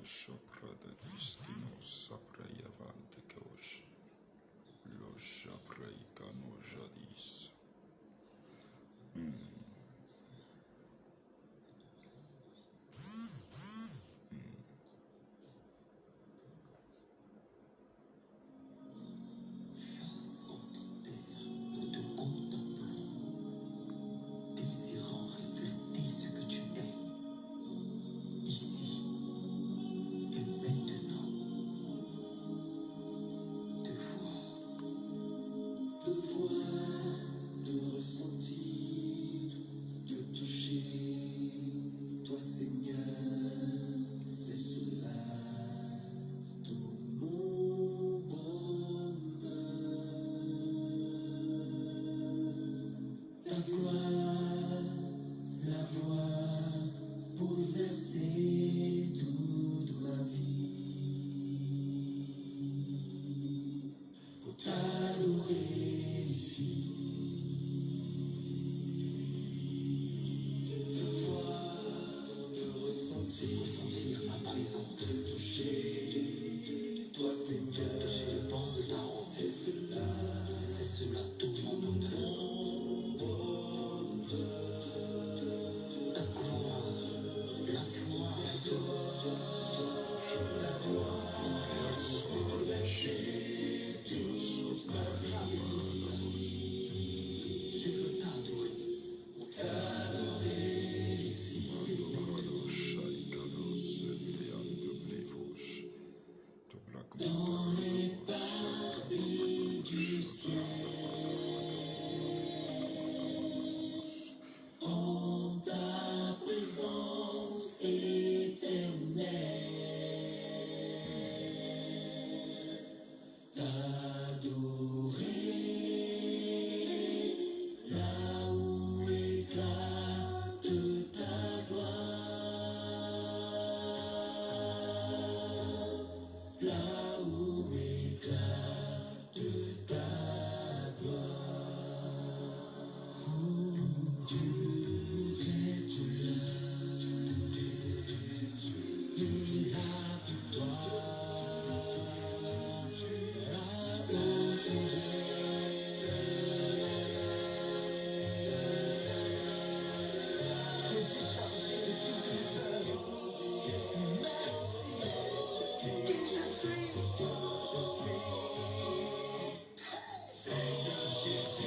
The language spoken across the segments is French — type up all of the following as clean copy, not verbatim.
Shoprada Diskino Saprayavante Kaosh Lo Shapraikano Jadis.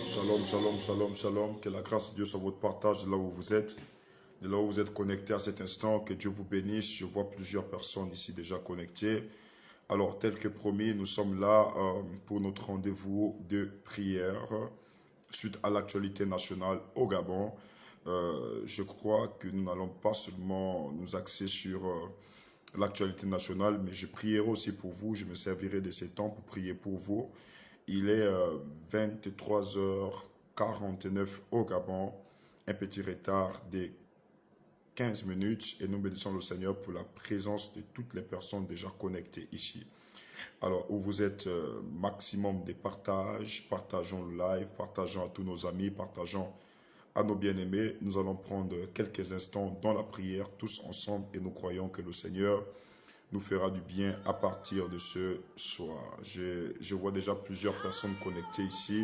Shalom, shalom, shalom, shalom. Que la grâce de Dieu soit votre partage de là où vous êtes. De là où vous êtes connectés à cet instant. Que Dieu vous bénisse. Je vois plusieurs personnes ici déjà connectées. Alors, tel que promis, nous sommes là pour notre rendez-vous de prière suite à l'actualité nationale au Gabon. Je crois que nous n'allons pas seulement nous axer sur l'actualité nationale, mais je prierai aussi pour vous. Je me servirai de ces temps pour prier pour vous. Il est 23h49 au Gabon, un petit retard de 15 minutes et nous bénissons le Seigneur pour la présence de toutes les personnes déjà connectées ici. Alors, où vous êtes, maximum de partage, partageons le live, partageons à tous nos amis, partageons à nos bien-aimés. Nous allons prendre quelques instants dans la prière, tous ensemble, et nous croyons que le Seigneur nous fera du bien à partir de ce soir. Je vois déjà plusieurs personnes connectées ici.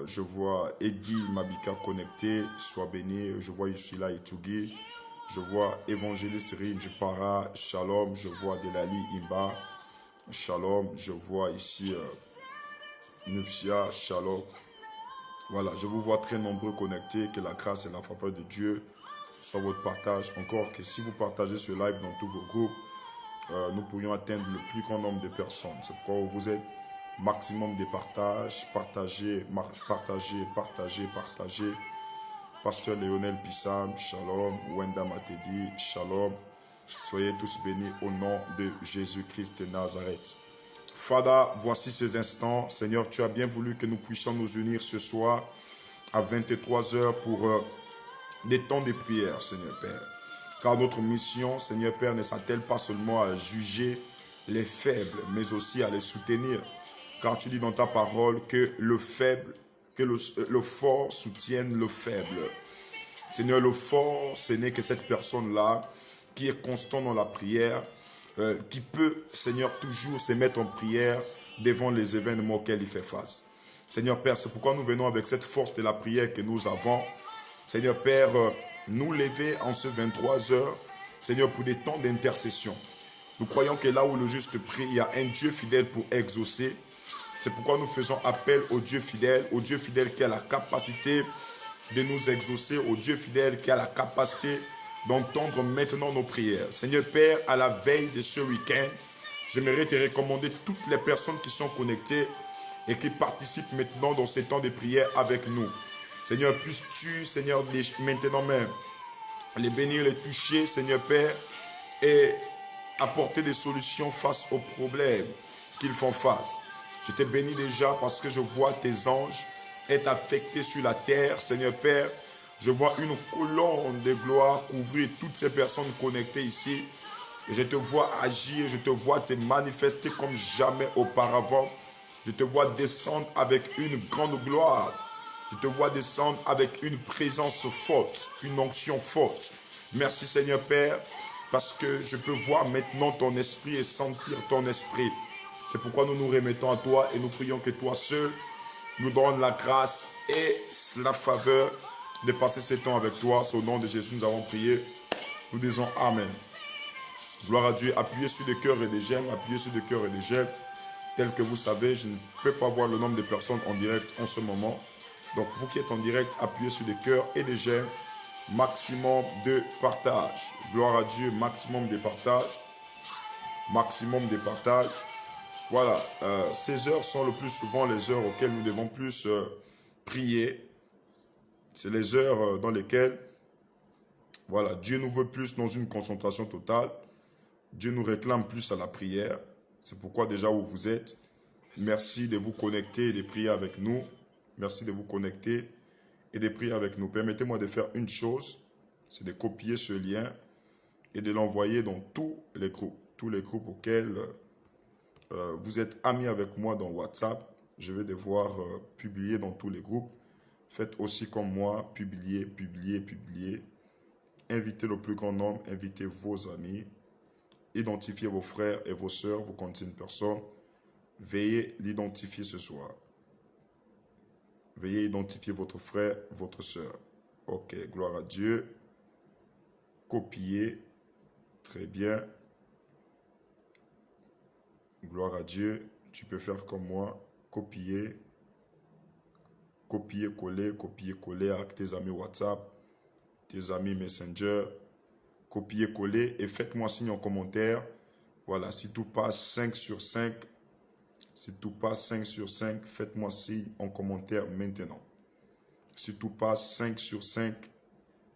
Je vois Eddie Mabika connecté, sois béni. Je vois Yushila Itougi. Je vois Évangéliste Rinjpara, Shalom. Je vois Delali Imba, Shalom. Je vois ici Nupsia, Shalom. Voilà, je vous vois très nombreux connectés. Que la grâce et la faveur de Dieu soient votre partage. Encore que si vous partagez ce live dans tous vos groupes, nous pourrions atteindre le plus grand nombre de personnes. C'est pourquoi vous êtes maximum de partage, partagez, partagez, partagez, partagez. Pasteur Léonel Pissam, Shalom. Wenda Matedi, Shalom. Soyez tous bénis au nom de Jésus-Christ de Nazareth. Father, voici ces instants. Seigneur, tu as bien voulu que nous puissions nous unir ce soir à 23h pour des temps de prière, Seigneur Père. Car notre mission, Seigneur Père, ne s'attelle pas seulement à juger les faibles, mais aussi à les soutenir. Car tu dis dans ta parole que le faible, que le fort soutienne le faible. Seigneur, le fort, ce n'est que cette personne-là qui est constant dans la prière, qui peut, Seigneur, toujours se mettre en prière devant les événements auxquels il fait face. Seigneur Père, c'est pourquoi nous venons avec cette force de la prière que nous avons. Seigneur Père, nous lever en ce 23 heures, Seigneur, pour des temps d'intercession. Nous croyons que là où le juste prie, il y a un Dieu fidèle pour exaucer. C'est pourquoi nous faisons appel au Dieu fidèle qui a la capacité de nous exaucer, au Dieu fidèle qui a la capacité d'entendre maintenant nos prières. Seigneur Père, à la veille de ce week-end, j'aimerais te recommander toutes les personnes qui sont connectées et qui participent maintenant dans ces temps de prière avec nous. Seigneur, puisses-tu, Seigneur, maintenant même, les bénir, les toucher, Seigneur Père, et apporter des solutions face aux problèmes qu'ils font face. Je te bénis déjà parce que je vois tes anges être affectés sur la terre, Seigneur Père. Je vois une colonne de gloire couvrir toutes ces personnes connectées ici. Et je te vois agir, je te vois te manifester comme jamais auparavant. Je te vois descendre avec une grande gloire. Je te vois descendre avec une présence forte, une onction forte. Merci Seigneur Père, parce que je peux voir maintenant ton esprit et sentir ton esprit. C'est pourquoi nous nous remettons à toi et nous prions que toi seul nous donne la grâce et la faveur de passer ce temps avec toi. Au nom de Jésus, nous avons prié. Nous disons Amen. Gloire à Dieu. Appuyez sur des cœurs et des j'aime. Appuyez sur des cœurs et des j'aime. Tel que vous savez, je ne peux pas voir le nombre de personnes en direct en ce moment. Donc, vous qui êtes en direct, appuyez sur des cœurs et des j'aime. Maximum de partage. Gloire à Dieu. Maximum de partage. Maximum de partage. Voilà. Ces heures sont le plus souvent les heures auxquelles nous devons plus prier. C'est les heures dans lesquelles, voilà, Dieu nous veut plus dans une concentration totale. Dieu nous réclame plus à la prière. C'est pourquoi déjà où vous êtes, merci de vous connecter et de prier avec nous. Merci de vous connecter et de prier avec nous. Permettez-moi de faire une chose, c'est de copier ce lien et de l'envoyer dans tous les groupes auxquels vous êtes amis avec moi dans WhatsApp. Je vais devoir publier dans tous les groupes. Faites aussi comme moi, publiez. Invitez le plus grand nombre, invitez vos amis. Identifiez vos frères et vos sœurs, vos consignes personnes. Veillez l'identifier ce soir. Veuillez identifier votre frère, votre sœur. Ok, gloire à Dieu. Copiez. Très bien. Gloire à Dieu. Tu peux faire comme moi. Copier. Copier-coller avec tes amis WhatsApp, tes amis Messenger. Copier-coller et faites-moi signe en commentaire. Voilà, si tout passe 5 sur 5, si tout passe 5 sur 5, faites-moi signe en commentaire maintenant. Si tout passe 5 sur 5,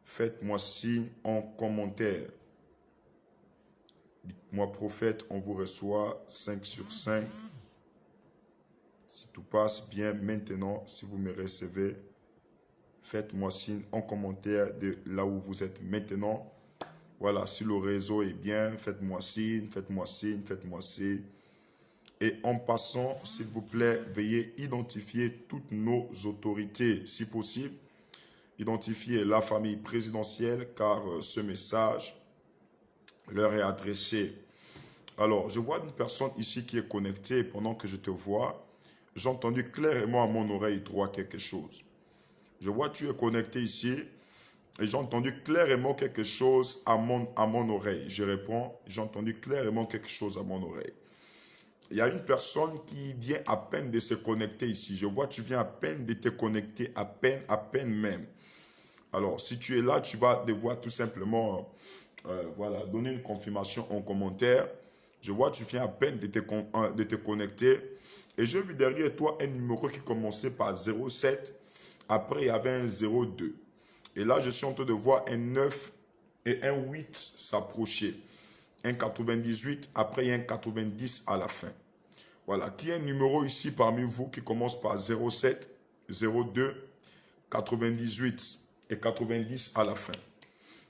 faites-moi signe en commentaire. Dites-moi prophète, on vous reçoit 5 sur 5. Si tout passe bien maintenant, si vous me recevez, faites-moi signe en commentaire de là où vous êtes maintenant. Voilà, si le réseau est bien, faites-moi signe, faites-moi signe, faites-moi signe. Et en passant, s'il vous plaît, veuillez identifier toutes nos autorités, si possible. Identifiez la famille présidentielle, car ce message leur est adressé. Alors, je vois une personne ici qui est connectée. Pendant que je te vois, j'ai entendu clairement à mon oreille droite quelque chose. Je vois tu es connecté ici. Et j'ai entendu clairement quelque chose à mon oreille. Je réponds, j'ai entendu clairement quelque chose à mon oreille. Il y a une personne qui vient à peine de se connecter ici. Je vois, tu viens à peine de te connecter, à peine même. Alors, si tu es là, tu vas devoir tout simplement voilà, donner une confirmation en commentaire. Je vois, tu viens à peine de te connecter. Et j'ai vu derrière toi un numéro qui commençait par 07. Après, il y avait un 02. Et là, je suis en train de voir un 9 et un 8 s'approcher. Un 98, après il y a un 90 à la fin. Voilà. Qui est un numéro ici parmi vous qui commence par 07, 02, 98 et 90 à la fin?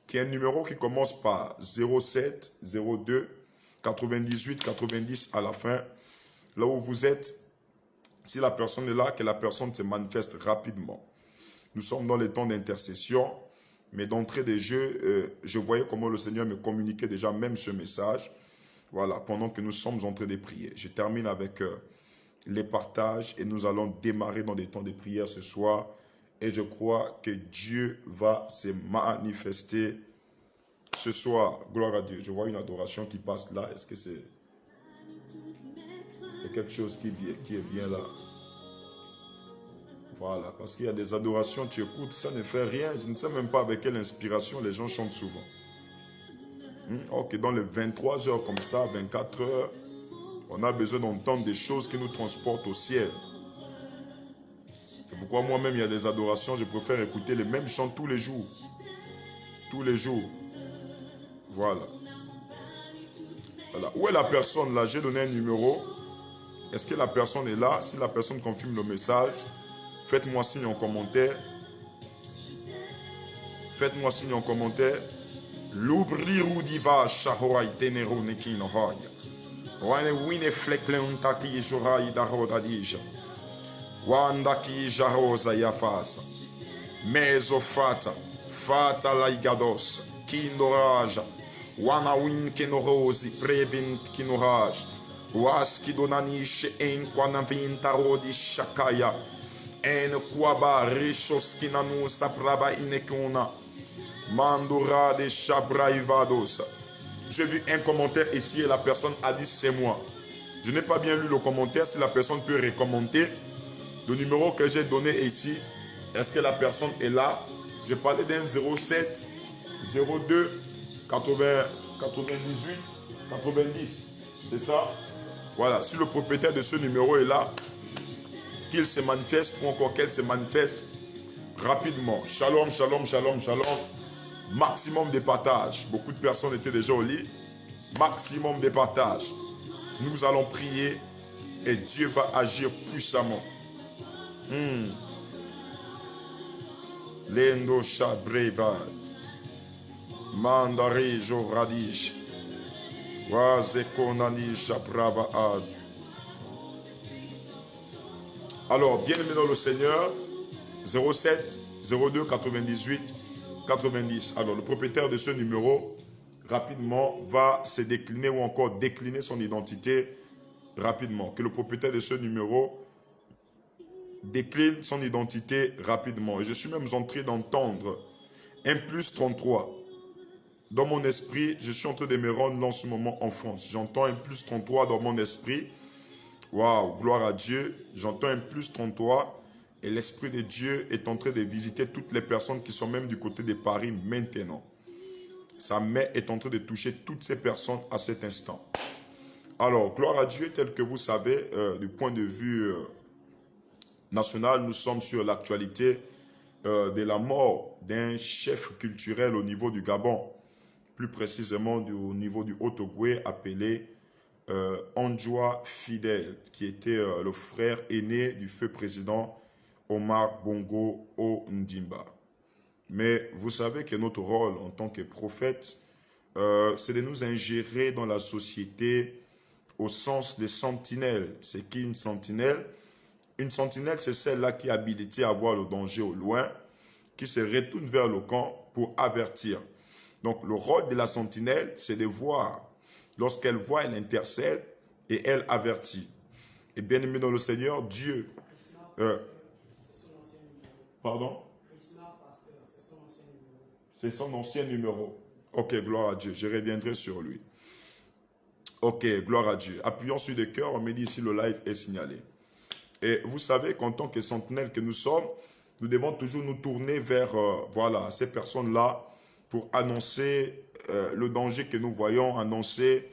Qui est un numéro qui commence par 07, 02, 98, 90 à la fin? Là où vous êtes, si la personne est là, que la personne se manifeste rapidement. Nous sommes dans les temps d'intercession Mais d'entrée de jeu, je voyais comment le Seigneur me communiquait déjà même ce message. Voilà, pendant que nous sommes en train de prier. Je termine avec les partages et nous allons démarrer dans des temps de prière ce soir. Et je crois que Dieu va se manifester ce soir. Gloire à Dieu. Je vois une adoration qui passe là. Est-ce que c'est quelque chose qui est bien là? Voilà, parce qu'il y a des adorations, tu écoutes, ça ne fait rien. Je ne sais même pas avec quelle inspiration les gens chantent souvent. Ok, dans les 23 heures comme ça, 24 heures, on a besoin d'entendre des choses qui nous transportent au ciel. C'est pourquoi moi-même, il y a des adorations, je préfère écouter les mêmes chants tous les jours. Tous les jours. Voilà. Voilà. Où est la personne là? J'ai donné un numéro. Est-ce que la personne est là? Si la personne confirme le message, faites-moi signe en commentaire. Faites-moi signe en commentaire. L'ouvriru diva shahorai tenero nekino hoya. Wane wine fleklen taki jorai daroda dija. Wandaki jarosa yafasa. Mezo fata. Fata laigados. Kindoraja. Wana win kinorosi. Prevint kinoraj. Waski donanish en quanavinta rodi shakaya. En kwaba rishos kinanu sapraba inekuna. Mandura de Chabraivados. J'ai vu un commentaire ici et la personne a dit c'est moi. Je n'ai pas bien lu le commentaire. Si la personne peut recommander le numéro que j'ai donné ici, est-ce que la personne est là? Je parlais d'un 07 02 80 98 90. C'est ça? Voilà. Si le propriétaire de ce numéro est là, qu'il se manifeste ou encore qu'elle se manifeste rapidement. Shalom, shalom, shalom, shalom. Maximum de partage. Beaucoup de personnes étaient déjà au lit. Maximum de partage. Nous allons prier et Dieu va agir puissamment. Lendo shabreba. Mandari jo radish. Wazekonani shabrava az. Alors, bien-aimé dans le Seigneur, 07 02 98 90. Alors, le propriétaire de ce numéro, rapidement, va se décliner ou encore décliner son identité rapidement. Que le propriétaire de ce numéro décline son identité rapidement. Et je suis même en train d'entendre un plus 33. Dans mon esprit, je suis en train de me rendre en ce moment en France. J'entends un plus 33 dans mon esprit. Waouh, gloire à Dieu. J'entends un plus 33. Et l'Esprit de Dieu est en train de visiter toutes les personnes qui sont même du côté de Paris maintenant. Sa main est en train de toucher toutes ces personnes à cet instant. Alors, gloire à Dieu, tel que vous savez, du point de vue national, nous sommes sur l'actualité de la mort d'un chef culturel au niveau du Gabon. Plus précisément au niveau du Haut-Ogooué, appelé Anjoua Fidèle, qui était le frère aîné du feu président Omar Bongo Ondimba. Mais vous savez que notre rôle en tant que prophète, c'est de nous ingérer dans la société au sens des sentinelles. C'est qui une sentinelle? Une sentinelle, c'est celle-là qui est habilitée à voir le danger au loin, qui se retourne vers le camp pour avertir. Donc le rôle de la sentinelle, c'est de voir. Lorsqu'elle voit, elle intercède et elle avertit. Et bien aimé dans le Seigneur, Dieu... Pardon? C'est son ancien numéro. Ok, gloire à Dieu. Je reviendrai sur lui. Ok, gloire à Dieu. Appuyons sur le cœur. On me dit ici le live est signalé. Et vous savez qu'en tant que sentinelle que nous sommes, nous devons toujours nous tourner vers voilà, ces personnes-là pour annoncer le danger que nous voyons, annoncer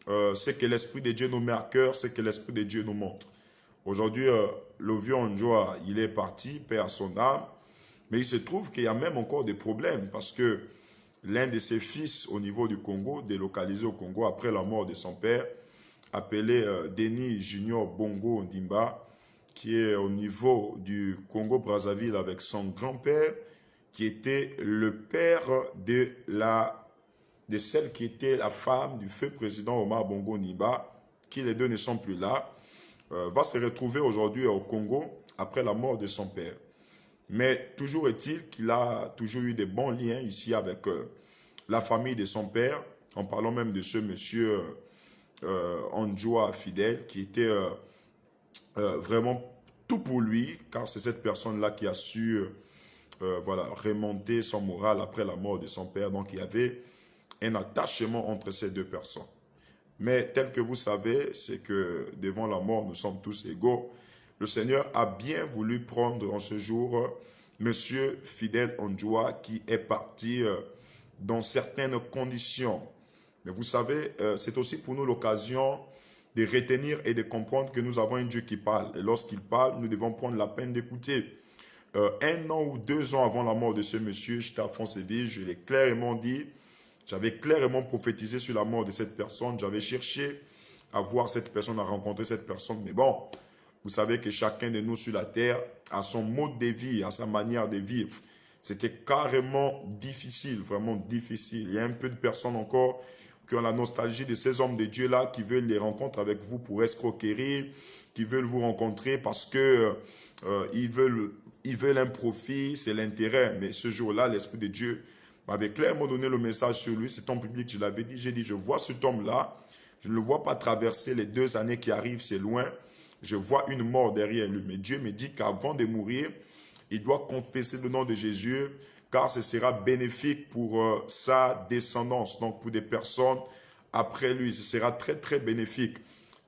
ce que l'Esprit de Dieu nous met à cœur, ce que l'Esprit de Dieu nous montre. Aujourd'hui, le vieux Anjoua, il est parti, paix à son âme, mais il se trouve qu'il y a même encore des problèmes parce que l'un de ses fils au niveau du Congo, délocalisé au Congo après la mort de son père, appelé Denis Junior Bongo Ondimba, qui est au niveau du Congo-Brazzaville avec son grand-père, qui était le père de celle qui était la femme du feu président Omar Bongo Ondimba, qui les deux ne sont plus là, va se retrouver aujourd'hui au Congo après la mort de son père. Mais toujours est-il qu'il a toujours eu des bons liens ici avec la famille de son père, en parlant même de ce monsieur Andjoa Fidèle, qui était vraiment tout pour lui, car c'est cette personne-là qui a su voilà, remonter son moral après la mort de son père. Donc il y avait un attachement entre ces deux personnes. Mais tel que vous savez, c'est que devant la mort, nous sommes tous égaux. Le Seigneur a bien voulu prendre en ce jour Monsieur Fidèle Ondjoa qui est parti dans certaines conditions. Mais vous savez, c'est aussi pour nous l'occasion de retenir et de comprendre que nous avons un Dieu qui parle. Et lorsqu'il parle, nous devons prendre la peine d'écouter. 1 an ou 2 ans avant la mort de ce monsieur, j'étais à Fonceville, je l'ai clairement dit, j'avais clairement prophétisé sur la mort de cette personne, j'avais cherché à voir cette personne, à rencontrer cette personne, mais bon, vous savez que chacun de nous sur la terre a son mode de vie, a sa manière de vivre. C'était carrément difficile, vraiment difficile. Il y a un peu de personnes encore qui ont la nostalgie de ces hommes de Dieu-là, qui veulent les rencontrer avec vous pour escroquerie, qui veulent vous rencontrer parce que ils veulent un profit, c'est l'intérêt. Mais ce jour-là, l'Esprit de Dieu m'avait clairement donné le message sur lui. C'est ton public, je l'avais dit. J'ai dit, je vois cet homme-là. Je ne le vois pas traverser les 2 années qui arrivent, c'est loin. Je vois une mort derrière lui. Mais Dieu me dit qu'avant de mourir, il doit confesser le nom de Jésus, car ce sera bénéfique pour sa descendance. Donc pour des personnes après lui, ce sera très très bénéfique.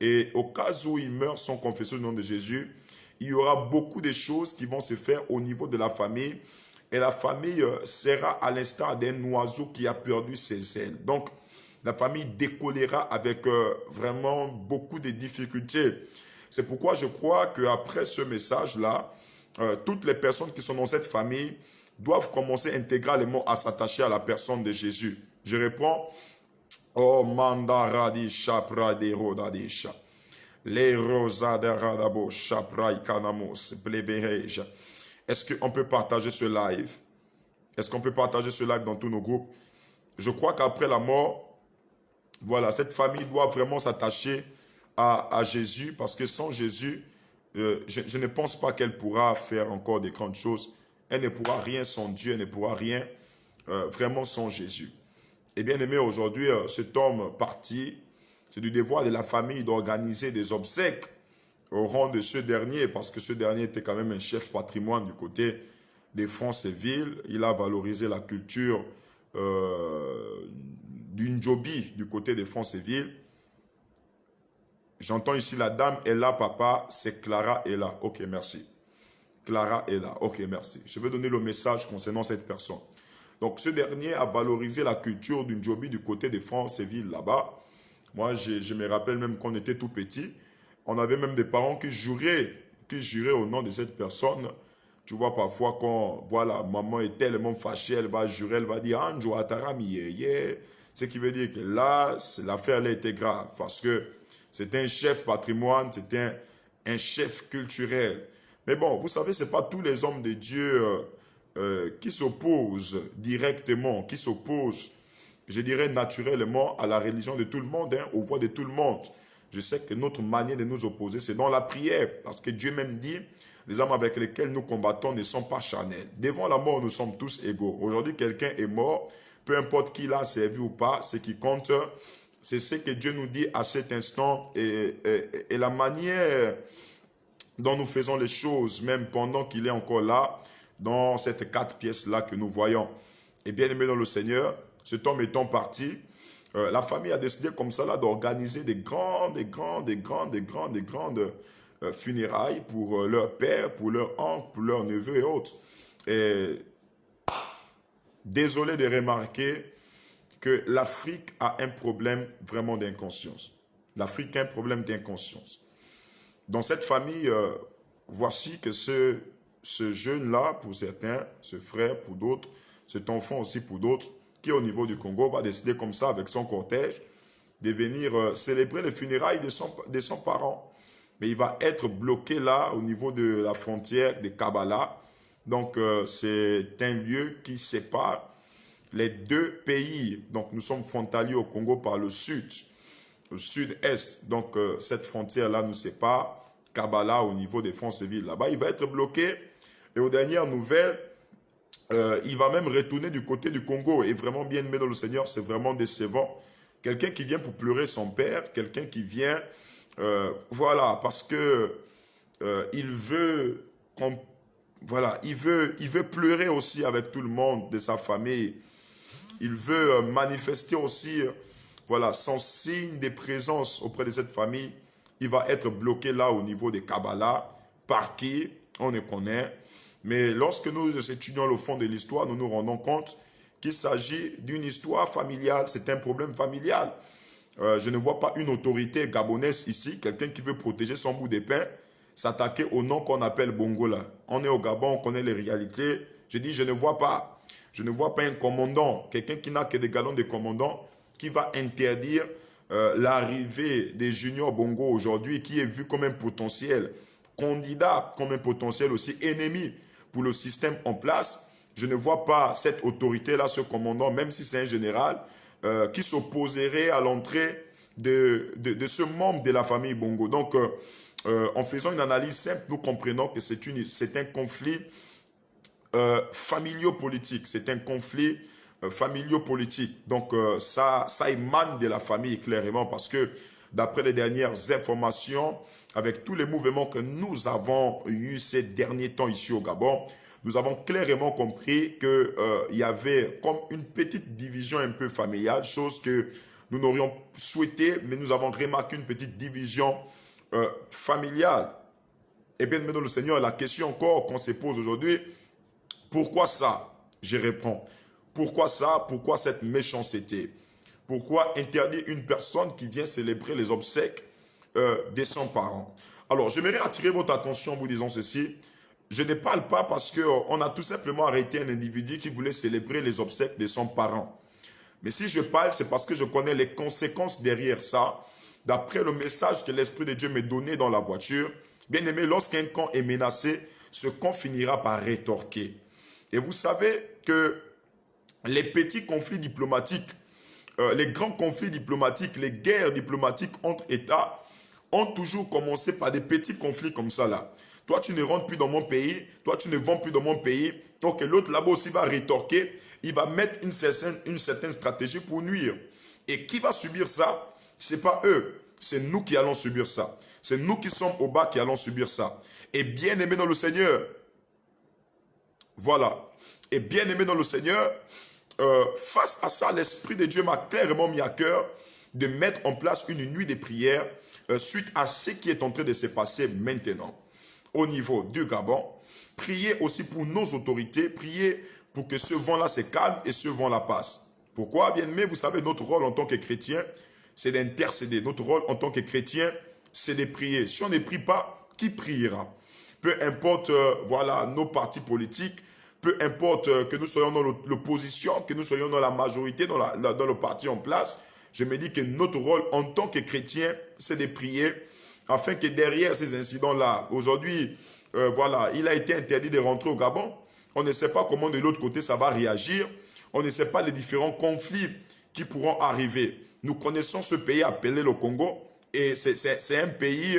Et au cas où il meurt sans confesser le nom de Jésus, il y aura beaucoup de choses qui vont se faire au niveau de la famille. Et la famille sera à l'instar d'un oiseau qui a perdu ses ailes. Donc, la famille décollera avec vraiment beaucoup de difficultés. C'est pourquoi je crois qu'après ce message-là, toutes les personnes qui sont dans cette famille doivent commencer intégralement à s'attacher à la personne de Jésus. Je reprends. Oh, mandaradi shapradi rodadisha. Les rosaderadabo shaprai kanamos blebereja. Est-ce qu'on peut partager ce live? Est-ce qu'on peut partager ce live dans tous nos groupes? Je crois qu'après la mort, voilà, cette famille doit vraiment s'attacher à Jésus, parce que sans Jésus, je ne pense pas qu'elle pourra faire encore de grandes choses. Elle ne pourra rien sans Dieu, elle ne pourra rien vraiment sans Jésus. Et bien aimé, aujourd'hui, cet homme parti, c'est du devoir de la famille d'organiser des obsèques au rang de ce dernier, parce que ce dernier était quand même un chef patrimoine du côté des Fonceville. Il a valorisé la culture d'une Djobi du côté des Fonceville. J'entends ici la dame est là, papa, c'est Clara est là. Ok, merci. Clara est là. Ok, merci. Je vais donner le message concernant cette personne. Donc, ce dernier a valorisé la culture d'une Djobi du côté des Fonceville là-bas. Moi, je me rappelle même qu'on était tout petit. On avait même des parents qui juraient au nom de cette personne. Tu vois, parfois, quand voilà, maman est tellement fâchée, elle va jurer, elle va dire « Anjo atarami yeye ». Ce qui veut dire que là, l'affaire elle était grave. Parce que c'était un chef patrimoine, c'était un chef culturel. Mais bon, vous savez, ce n'est pas tous les hommes de Dieu qui s'opposent directement, qui s'opposent, je dirais naturellement, à la religion de tout le monde, aux voix de tout le monde. Je sais que notre manière de nous opposer, c'est dans la prière. Parce que Dieu même dit, les hommes avec lesquels nous combattons ne sont pas charnels. Devant la mort, nous sommes tous égaux. Aujourd'hui, quelqu'un est mort, peu importe qui l'a servi ou pas, ce qui compte, c'est ce que Dieu nous dit à cet instant et la manière dont nous faisons les choses, même pendant qu'il est encore là, dans ces 4 pièces-là que nous voyons. Et bien aimé dans le Seigneur, cet homme étant parti, la famille a décidé comme ça là d'organiser des grandes funérailles pour leur père, pour leur oncle, pour leur neveu et autres. Et désolé de remarquer que l'Afrique a un problème vraiment d'inconscience. L'Afrique a un problème d'inconscience. Dans cette famille, voici que ce jeune-là, pour certains, ce frère pour d'autres, cet enfant aussi pour d'autres, qui au niveau du Congo va décider comme ça avec son cortège de venir célébrer les funérailles de son parent. Mais il va être bloqué là au niveau de la frontière de Kabbalah. Donc c'est un lieu qui sépare les 2 pays. Donc nous sommes frontaliers au Congo par le sud-est. Donc cette frontière-là nous sépare. Kabbalah au niveau des Fonceville là-bas, il va être bloqué Et aux dernières nouvelles, il va même retourner du côté du Congo. Et vraiment bien aimé dans le Seigneur, c'est vraiment décevant. Quelqu'un qui vient pour pleurer son père, quelqu'un qui vient, voilà, parce que il veut, voilà, il veut pleurer aussi avec tout le monde de sa famille. Il veut manifester aussi, voilà, son signe de présence auprès de cette famille. Il va être bloqué là au niveau des Kabbalah. Par qui? On le connaît. Mais lorsque nous étudions le fond de l'histoire, nous nous rendons compte qu'il s'agit d'une histoire familiale. C'est un problème familial. Je ne vois pas une autorité gabonaise ici, quelqu'un qui veut protéger son bout d'épin, s'attaquer au nom qu'on appelle Bongola. On est au Gabon, on connaît les réalités. Je dis, je ne vois pas un commandant, quelqu'un qui n'a que des galons de commandant, qui va interdire l'arrivée des juniors Bongo aujourd'hui, qui est vu comme un potentiel candidat, comme un potentiel aussi ennemi pour le système en place. Je ne vois pas cette autorité-là, ce commandant, même si c'est un général, qui s'opposerait à l'entrée de ce membre de la famille Bongo. Donc, en faisant une analyse simple, nous comprenons que c'est un conflit familio-politique. C'est un conflit familio-politique. Donc, ça émane de la famille, clairement, parce que d'après les dernières informations, avec tous les mouvements que nous avons eus ces derniers temps ici au Gabon, nous avons clairement compris qu'il y avait comme une petite division un peu familiale, chose que nous n'aurions souhaité, mais nous avons remarqué une petite division familiale. Et bien, maintenant, le Seigneur, la question encore qu'on se pose aujourd'hui, pourquoi ça? Je réponds. Pourquoi ça? Pourquoi cette méchanceté? Pourquoi interdire une personne qui vient célébrer les obsèques de son parent? Alors, j'aimerais attirer votre attention en vous disant ceci. Je ne parle pas parce qu'on a tout simplement arrêté un individu qui voulait célébrer les obsèques de son parent. Mais si je parle, c'est parce que je connais les conséquences derrière ça. D'après le message que l'Esprit de Dieu m'a donné dans la voiture, bien aimé, lorsqu'un camp est menacé, ce camp finira par rétorquer. Et vous savez que les petits conflits diplomatiques, les grands conflits diplomatiques, les guerres diplomatiques entre États ont toujours commencé par des petits conflits comme ça là. Toi, tu ne rentres plus dans mon pays, toi, tu ne vends plus dans mon pays. Donc, l'autre là-bas aussi va rétorquer, il va mettre une certaine stratégie pour nuire. Et qui va subir ça? Ce n'est pas eux, c'est nous qui allons subir ça. C'est nous qui sommes au bas qui allons subir ça. Et bien aimé dans le Seigneur, voilà. Et bien aimé dans le Seigneur, face à ça, l'Esprit de Dieu m'a clairement mis à cœur de mettre en place une nuit de prière suite à ce qui est en train de se passer maintenant au niveau du Gabon. Priez aussi pour nos autorités, priez pour que ce vent-là se calme et ce vent-là passe. Pourquoi? Bien aimé, vous savez, notre rôle en tant que chrétien, c'est d'intercéder. Notre rôle en tant que chrétien, c'est de prier. Si on ne prie pas, qui priera? Peu importe voilà, nos partis politiques, peu importe que nous soyons dans l'opposition, que nous soyons dans la majorité, dans le parti en place, je me dis que notre rôle en tant que chrétien, c'est de prier afin que derrière ces incidents-là, aujourd'hui, voilà, il a été interdit de rentrer au Gabon. On ne sait pas comment de l'autre côté ça va réagir. On ne sait pas les différents conflits qui pourront arriver. Nous connaissons ce pays appelé le Congo et c'est un pays,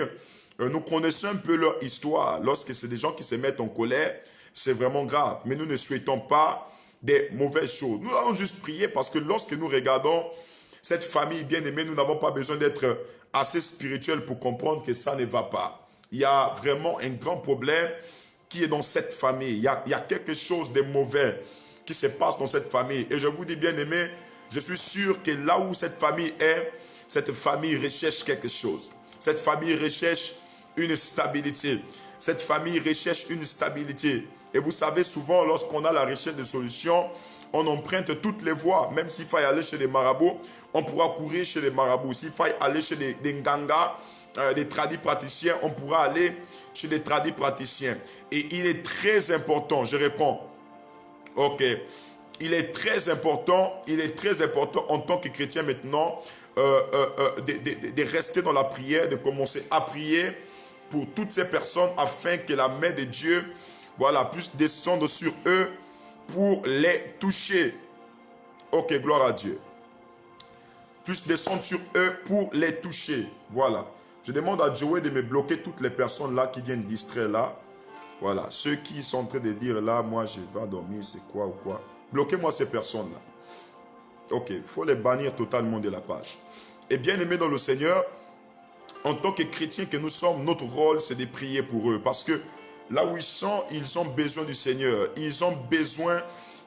nous connaissons un peu leur histoire. Lorsque c'est des gens qui se mettent en colère, c'est vraiment grave. Mais nous ne souhaitons pas des mauvaises choses. Nous allons juste prier parce que lorsque nous regardons cette famille bien-aimée, nous n'avons pas besoin d'être assez spirituel pour comprendre que ça ne va pas. Il y a vraiment un grand problème qui est dans cette famille. Il y a quelque chose de mauvais qui se passe dans cette famille. Et je vous dis bien-aimé, je suis sûr que là où cette famille est, cette famille recherche quelque chose. Cette famille recherche une stabilité. Cette famille recherche une stabilité. Et vous savez, souvent, lorsqu'on a la recherche de solutions, on emprunte toutes les voies. Même s'il faut aller chez les marabouts, on pourra courir chez les marabouts. S'il faut aller chez des ngangas, des tradis praticiens, on pourra aller chez des tradis praticiens. Et il est très important, je réponds, ok, il est très important en tant que chrétien maintenant de rester dans la prière, de commencer à prier pour toutes ces personnes afin que la main de Dieu, voilà, puisse descendre sur eux pour les toucher. Ok, gloire à Dieu. Puisse descendre sur eux pour les toucher. Voilà. Je demande à Joey de me bloquer toutes les personnes là qui viennent distraire là. Voilà, ceux qui sont en train de dire là, moi je vais dormir, c'est quoi ou quoi. Bloquez-moi ces personnes-là. Ok, il faut les bannir totalement de la page. Et bien aimé dans le Seigneur, en tant que chrétiens que nous sommes, notre rôle c'est de prier pour eux. Parce que là où ils ont besoin du Seigneur. Ils ont besoin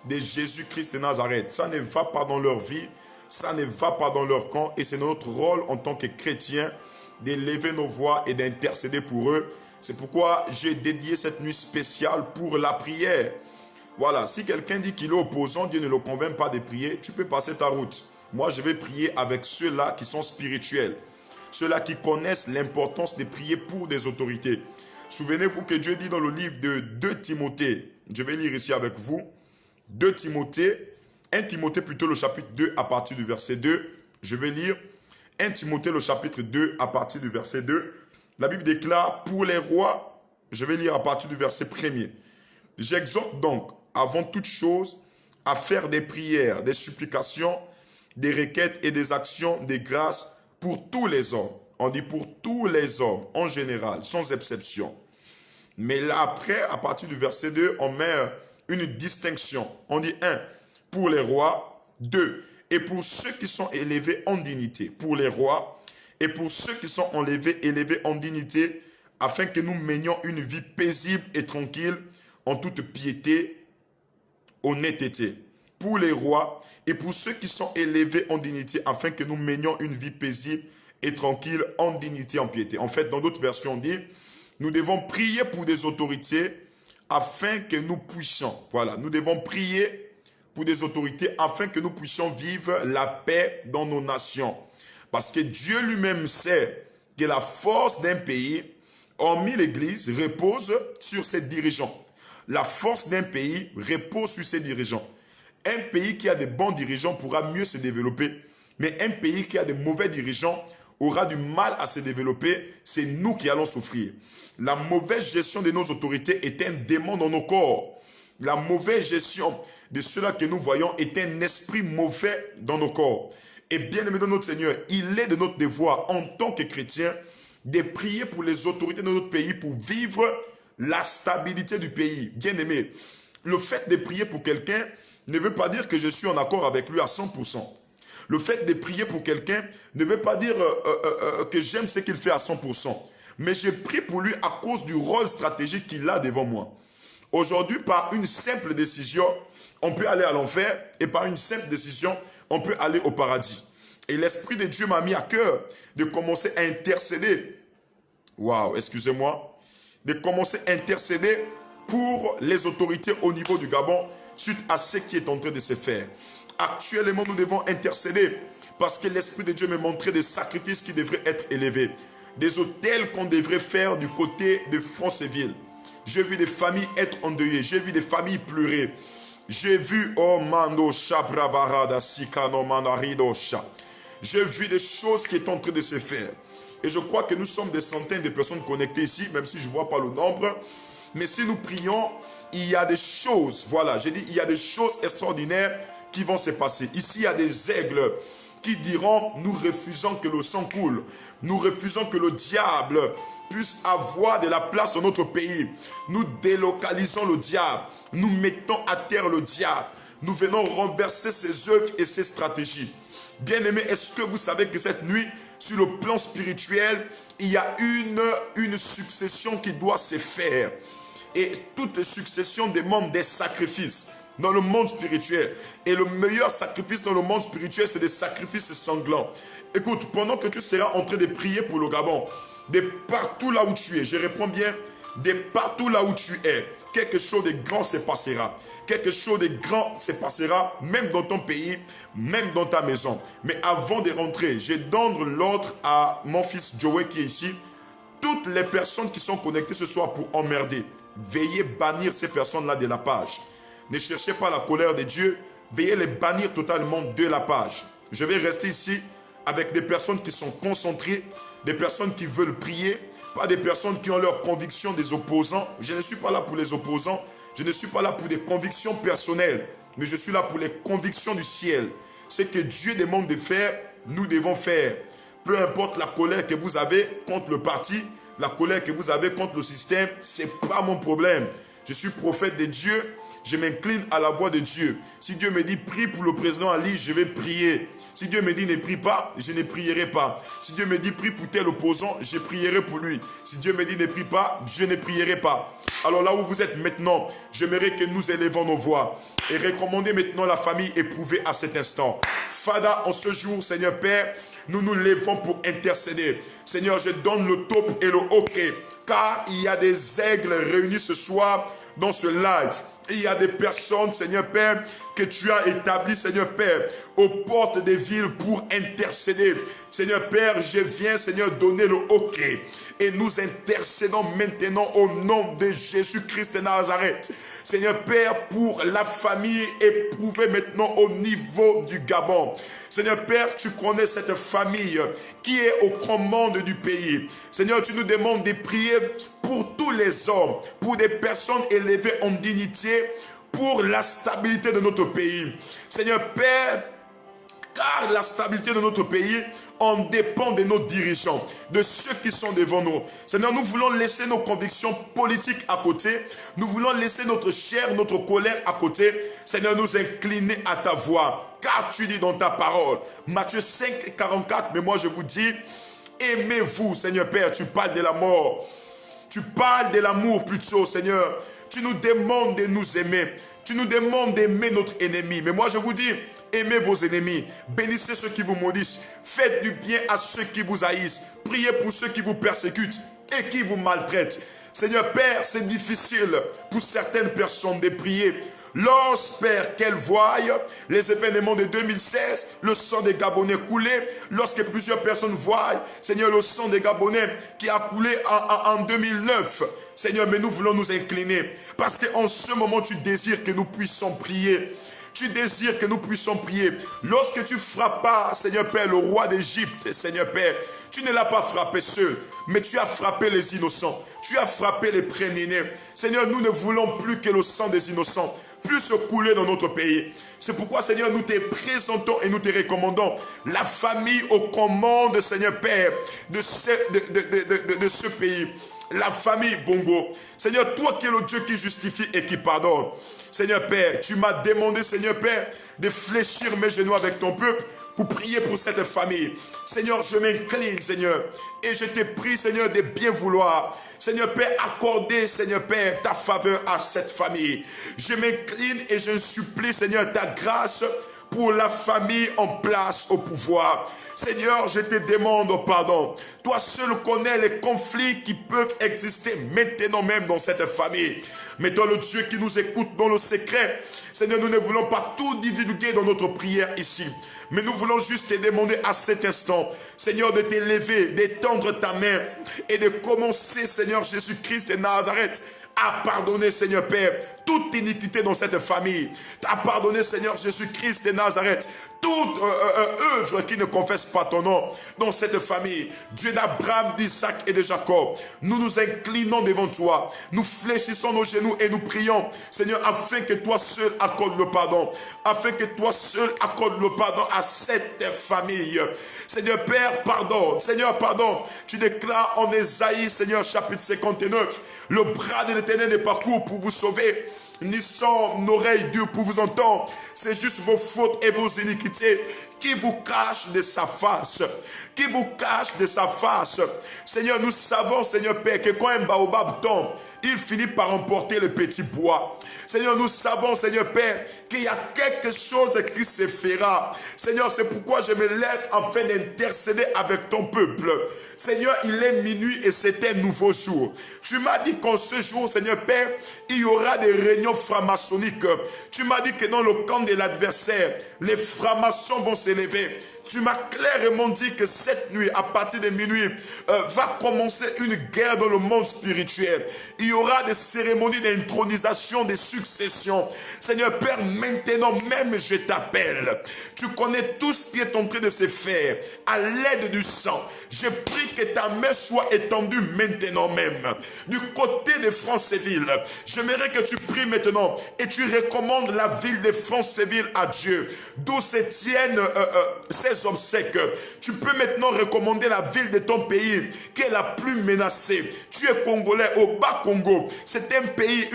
de Jésus-Christ de Nazareth. Ça ne va pas dans leur vie, ça ne va pas dans leur camp. Et c'est notre rôle en tant que chrétiens d'élever nos voix et d'intercéder pour eux. C'est pourquoi j'ai dédié cette nuit spéciale pour la prière. Voilà, si quelqu'un dit qu'il est opposant, Dieu ne le convainc pas de prier, tu peux passer ta route. Moi, je vais prier avec ceux-là qui sont spirituels. Ceux-là qui connaissent l'importance de prier pour des autorités. Souvenez-vous que Dieu dit dans le livre de 2 Timothée, je vais lire ici avec vous, 2 Timothée, 1 Timothée plutôt le chapitre 2 à partir du verset 2. Je vais lire 1 Timothée le chapitre 2 à partir du verset 2. La Bible déclare, pour les rois, je vais lire à partir du verset 1er. J'exhorte donc, avant toute chose, à faire des prières, des supplications, des requêtes et des actions de grâce pour tous les hommes. On dit pour tous les hommes, en général, sans exception. Mais là, après, à partir du verset 2, on met une distinction. On dit 1, pour les rois, 2, et pour ceux qui sont élevés en dignité. Pour les rois, et pour ceux qui sont élevés en dignité, afin que nous menions une vie paisible et tranquille, en toute piété, honnêteté. Pour les rois et pour ceux qui sont élevés en dignité, afin que nous menions une vie paisible et tranquille, en dignité, en piété. En fait, dans d'autres versions, on dit, nous devons prier pour des autorités, afin que nous puissions, voilà, nous devons prier pour des autorités, afin que nous puissions vivre la paix dans nos nations. Parce que Dieu lui-même sait que la force d'un pays, hormis l'Église, repose sur ses dirigeants. La force d'un pays repose sur ses dirigeants. Un pays qui a de bons dirigeants pourra mieux se développer, mais un pays qui a de mauvais dirigeants aura du mal à se développer. C'est nous qui allons souffrir. La mauvaise gestion de nos autorités est un démon dans nos corps. La mauvaise gestion de cela que nous voyons est un esprit mauvais dans nos corps. Et bien aimé de notre Seigneur, il est de notre devoir en tant que chrétiens de prier pour les autorités de notre pays pour vivre la stabilité du pays. Bien aimé, le fait de prier pour quelqu'un ne veut pas dire que je suis en accord avec lui à 100%. Le fait de prier pour quelqu'un ne veut pas dire que j'aime ce qu'il fait à 100%. Mais je prie pour lui à cause du rôle stratégique qu'il a devant moi. Aujourd'hui, par une simple décision, on peut aller à l'enfer, et par une simple décision, on peut aller au paradis. Et l'Esprit de Dieu m'a mis à cœur de commencer à intercéder. Waouh, excusez-moi. De commencer à intercéder pour les autorités au niveau du Gabon suite à ce qui est en train de se faire. Actuellement, nous devons intercéder parce que l'Esprit de Dieu me montrait des sacrifices qui devraient être élevés. Des autels qu'on devrait faire du côté de Franceville. J'ai vu des familles être endeuillées. J'ai vu des familles pleurer. J'ai vu, oh mando shabravarada sikano manarido sha. J'ai vu des choses qui sont en train de se faire. Et je crois que nous sommes des centaines de personnes connectées ici, même si je ne vois pas le nombre. Mais si nous prions, il y a des choses, voilà, j'ai dit, il y a des choses extraordinaires qui vont se passer. Ici, il y a des aigles qui diront, nous refusons que le sang coule. Nous refusons que le diable puisse avoir de la place dans notre pays. Nous délocalisons le diable. Nous mettons à terre le diable. Nous venons renverser ses œuvres et ses stratégies. Bien-aimés, est-ce que vous savez que cette nuit, sur le plan spirituel, il y a une succession qui doit se faire. Et toute succession demande des sacrifices dans le monde spirituel. Et le meilleur sacrifice dans le monde spirituel, c'est des sacrifices sanglants. Écoute, pendant que tu seras en train de prier pour le Gabon, de partout là où tu es, je réponds bien, de partout là où tu es, quelque chose de grand se passera. Quelque chose de grand se passera, même dans ton pays, même dans ta maison. Mais avant de rentrer, je donne l'ordre à mon fils Joey qui est ici. Toutes les personnes qui sont connectées ce soir pour emmerder, veuillez bannir ces personnes-là de la page. Ne cherchez pas la colère de Dieu, veuillez les bannir totalement de la page. Je vais rester ici avec des personnes qui sont concentrées, des personnes qui veulent prier, pas des personnes qui ont leurs convictions des opposants. Je ne suis pas là pour les opposants. Je ne suis pas là pour des convictions personnelles, mais je suis là pour les convictions du ciel. Ce que Dieu demande de faire, nous devons faire. Peu importe la colère que vous avez contre le parti, la colère que vous avez contre le système, ce n'est pas mon problème. Je suis prophète de Dieu, je m'incline à la voix de Dieu. Si Dieu me dit prie pour le président Ali, je vais prier. Si Dieu me dit ne prie pas, je ne prierai pas. Si Dieu me dit prie pour tel opposant, je prierai pour lui. Si Dieu me dit ne prie pas, je ne prierai pas. Alors là où vous êtes maintenant, j'aimerais que nous élevons nos voix et recommander maintenant la famille éprouvée à cet instant. Fada, en ce jour, Seigneur Père, nous nous levons pour intercéder. Seigneur, je donne le top et le hockey, car il y a des aigles réunis ce soir dans ce live. Il y a des personnes, Seigneur Père, que tu as établies, Seigneur Père, aux portes des villes pour intercéder. Seigneur Père, je viens, Seigneur, donner le hockey. Et nous intercédons maintenant au nom de Jésus-Christ de Nazareth. Seigneur Père, pour la famille éprouvée maintenant au niveau du Gabon. Seigneur Père, tu connais cette famille qui est aux commandes du pays. Seigneur, tu nous demandes de prier pour tous les hommes, pour des personnes élevées en dignité, pour la stabilité de notre pays. Seigneur Père, car la stabilité de notre pays en dépend de nos dirigeants, de ceux qui sont devant nous. Seigneur, nous voulons laisser nos convictions politiques à côté. Nous voulons laisser notre chair, notre colère à côté. Seigneur, nous incliner à ta voix. Car tu dis dans ta parole, Matthieu 5, 44, mais moi je vous dis, aimez-vous, Seigneur Père. Tu parles de la mort. Tu parles de l'amour plutôt, Seigneur. Tu nous demandes de nous aimer. Tu nous demandes d'aimer notre ennemi. Mais moi je vous dis, aimez vos ennemis. Bénissez ceux qui vous maudissent. Faites du bien à ceux qui vous haïssent. Priez pour ceux qui vous persécutent et qui vous maltraitent. Seigneur Père, c'est difficile pour certaines personnes de prier. Lorsque, Père, qu'elles voient les événements de 2016, le sang des Gabonais coulé, lorsque plusieurs personnes voient, Seigneur, le sang des Gabonais qui a coulé en 2009, Seigneur, mais nous voulons nous incliner, parce qu'en ce moment, tu désires que nous puissions prier. Tu désires que nous puissions prier. Lorsque tu frappas, Seigneur Père, le roi d'Égypte, Seigneur Père, tu ne l'as pas frappé seul, mais tu as frappé les innocents. Tu as frappé les prénés. Seigneur, nous ne voulons plus que le sang des innocents puisse couler dans notre pays. C'est pourquoi, Seigneur, nous te présentons et nous te recommandons la famille aux commandes, Seigneur Père, de ce pays. La famille Bongo. Seigneur, toi qui es le Dieu qui justifie et qui pardonne. Seigneur Père, tu m'as demandé, Seigneur Père, de fléchir mes genoux avec ton peuple pour prier pour cette famille. Seigneur, je m'incline, Seigneur, et je te prie, Seigneur, de bien vouloir. Seigneur Père, accorder, Seigneur Père, ta faveur à cette famille. Je m'incline et je supplie, Seigneur, ta grâce pour la famille en place au pouvoir. Seigneur, je te demande pardon. Toi seul connais les conflits qui peuvent exister maintenant même dans cette famille. Mais toi, le Dieu qui nous écoute dans le secret, Seigneur, nous ne voulons pas tout divulguer dans notre prière ici. Mais nous voulons juste te demander à cet instant, Seigneur, de t'élever, d'étendre ta main et de commencer, Seigneur Jésus-Christ de Nazareth, à pardonner, Seigneur Père, toute iniquité dans cette famille. À pardonner, Seigneur Jésus-Christ de Nazareth, toute œuvre qui ne confesse pas ton nom dans cette famille. Dieu d'Abraham, d'Isaac et de Jacob, nous nous inclinons devant toi. Nous fléchissons nos genoux et nous prions, Seigneur, afin que toi seul accordes le pardon. Afin que toi seul accordes le pardon à cette famille. Seigneur Père, pardon. Seigneur, pardon. Tu déclares en Ésaïe, Seigneur, chapitre 59, le bras de l'Éternel n'est pas court pour vous sauver, ni son oreille dure pour vous entendre. C'est juste vos fautes et vos iniquités qui vous cachent de sa face. Qui vous cachent de sa face. Seigneur, nous savons, Seigneur Père, que quand un baobab tombe, il finit par emporter le petit bois. Seigneur, nous savons, Seigneur Père, qu'il y a quelque chose qui se fera. Seigneur, c'est pourquoi je me lève afin d'intercéder avec ton peuple. Seigneur, il est minuit et c'est un nouveau jour. Tu m'as dit qu'en ce jour, Seigneur Père, il y aura des réunions franc-maçonniques. Tu m'as dit que dans le camp de l'adversaire, les francs-maçons vont s'élever. Tu m'as clairement dit que cette nuit, à partir de minuit, va commencer une guerre dans le monde spirituel. Il y aura des cérémonies d'intronisation, de succession. Seigneur Père, maintenant même je t'appelle. Tu connais tout ce qui est en train de se faire à l'aide du sang. Je prie que ta main soit étendue maintenant même. Du côté de Franceville, j'aimerais que tu pries maintenant et tu recommandes la ville de Franceville à Dieu. D'où se tiennent ces tes obsèques. Tu peux maintenant recommander la ville de ton pays qui est la plus menacée. Tu es congolais au Bas-Congo. C'est un pays,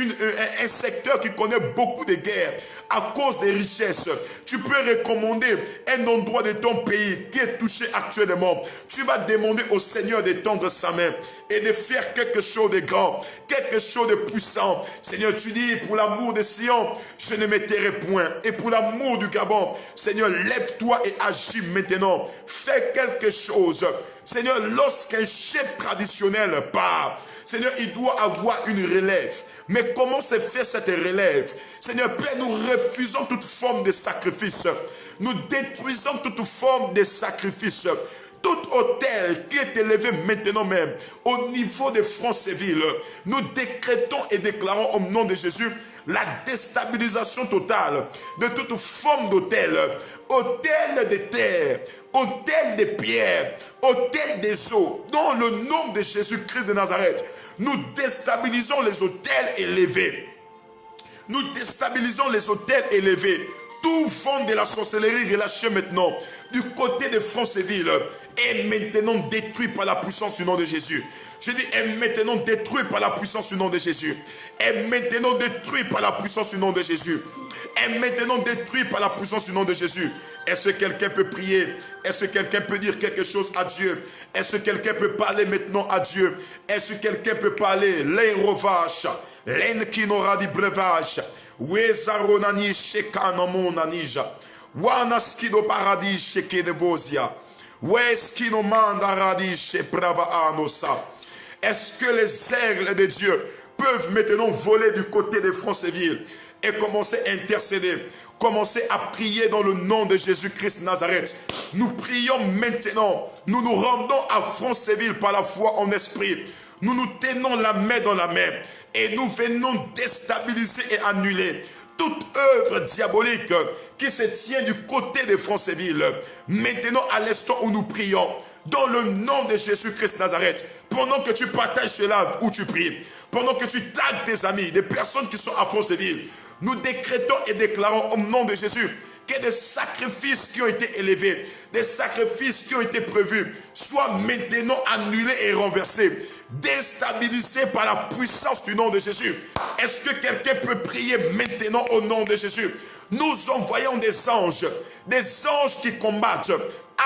un secteur qui connaît beaucoup de guerres à cause des richesses. Tu peux recommander un endroit de ton pays qui est touché actuellement. Tu vas demander au Seigneur d'étendre sa main et de faire quelque chose de grand, quelque chose de puissant. Seigneur, tu dis, pour l'amour de Sion, je ne me tairai point. Et pour l'amour du Gabon, Seigneur, lève-toi et agis maintenant. Fais quelque chose. Seigneur, lorsqu'un chef traditionnel part, Seigneur, il doit avoir une relève. Mais comment se fait cette relève? Seigneur, Père, nous refusons toute forme de sacrifice. Nous détruisons toute forme de sacrifice. Tout hôtel qui est élevé maintenant même au niveau de Franceville, nous décrétons et déclarons au nom de Jésus la déstabilisation totale de toute forme d'hôtel, hôtel de terre, hôtel de pierre, hôtel des eaux. Dans le nom de Jésus-Christ de Nazareth, nous déstabilisons les hôtels élevés. Nous déstabilisons les hôtels élevés. Tout fond de la sorcellerie relâché maintenant du côté de Franceville est maintenant détruit par la puissance du nom de Jésus. Je dis est maintenant détruit par la puissance du nom de Jésus. Est maintenant détruit par la puissance du nom de Jésus. Est maintenant détruit par la puissance du nom de Jésus. Est-ce que quelqu'un peut prier? Est-ce que quelqu'un peut dire quelque chose à Dieu? Est-ce que quelqu'un peut parler maintenant à Dieu? Est-ce que quelqu'un peut parler? Les rovaches, l'en qui n'aura dit breuvage. Wezaronani shekanamonanija. Wanaskido paradis shekedevozia. Weskino mandaradi sheprava anosa. Est-ce que les aigles de Dieu peuvent maintenant voler du côté de Franceville et commencer à intercéder, commencer à prier dans le nom de Jésus-Christ de Nazareth? Nous prions maintenant, nous nous rendons à Franceville par la foi en esprit. Nous nous tenons la main dans la main et nous venons déstabiliser et annuler toute œuvre diabolique qui se tient du côté de Franceville. Maintenant, à l'instant où nous prions, dans le nom de Jésus-Christ de Nazareth, pendant que tu partages cela où tu pries, pendant que tu tagues tes amis, des personnes qui sont à Franceville, nous décrétons et déclarons au nom de Jésus que des sacrifices qui ont été élevés, des sacrifices qui ont été prévus, soient maintenant annulés et renversés, déstabilisés par la puissance du nom de Jésus. Est-ce que quelqu'un peut prier maintenant au nom de Jésus? Nous envoyons des anges qui combattent,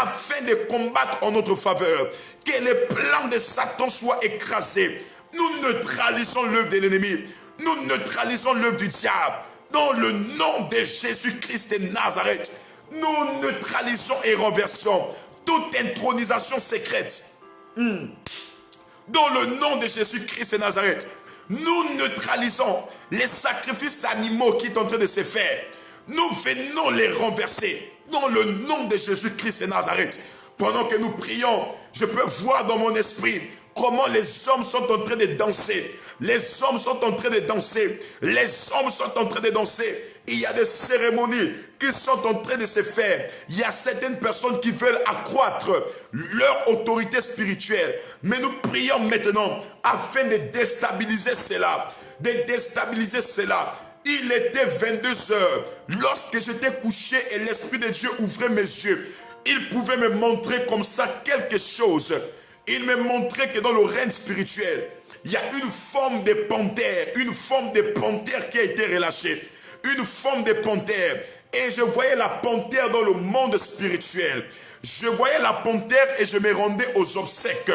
afin de combattre en notre faveur, que les plans de Satan soient écrasés. Nous neutralisons l'œuvre de l'ennemi, nous neutralisons l'œuvre du diable. Dans le nom de Jésus-Christ de Nazareth, nous neutralisons et renversons toute intronisation secrète. Dans le nom de Jésus-Christ de Nazareth, nous neutralisons les sacrifices d'animaux qui sont en train de se faire. Nous venons les renverser dans le nom de Jésus-Christ de Nazareth. Pendant que nous prions, je peux voir dans mon esprit comment les hommes sont en train de danser. Les hommes sont en train de danser. Les hommes sont en train de danser. Il y a des cérémonies qui sont en train de se faire. Il y a certaines personnes qui veulent accroître leur autorité spirituelle. Mais nous prions maintenant afin de déstabiliser cela. De déstabiliser cela. Il était 22 heures lorsque j'étais couché et l'Esprit de Dieu ouvrait mes yeux. Il pouvait me montrer comme ça quelque chose. Il me montrait que dans le règne spirituel, il y a une forme de panthère qui a été relâchée. Une forme de panthère. Et je voyais la panthère dans le monde spirituel. Je voyais la panthère et je me rendais aux obsèques.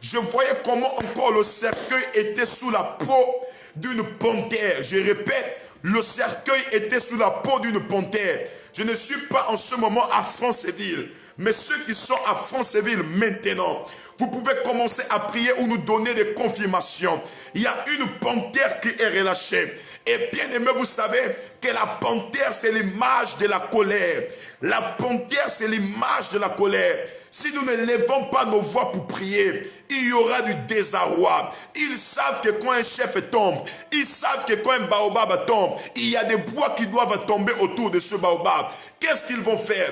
Je voyais comment encore le cercueil était sous la peau d'une panthère. Je répète, le cercueil était sous la peau d'une panthère. Je ne suis pas en ce moment à Franceville, mais ceux qui sont à Franceville maintenant, vous pouvez commencer à prier ou nous donner des confirmations. Il y a une panthère qui est relâchée. Et bien aimé, vous savez que la panthère, c'est l'image de la colère. La panthère, c'est l'image de la colère. Si nous ne levons pas nos voix pour prier, il y aura du désarroi. Ils savent que quand un chef tombe, ils savent que quand un baobab tombe, il y a des bois qui doivent tomber autour de ce baobab. Qu'est-ce qu'ils vont faire?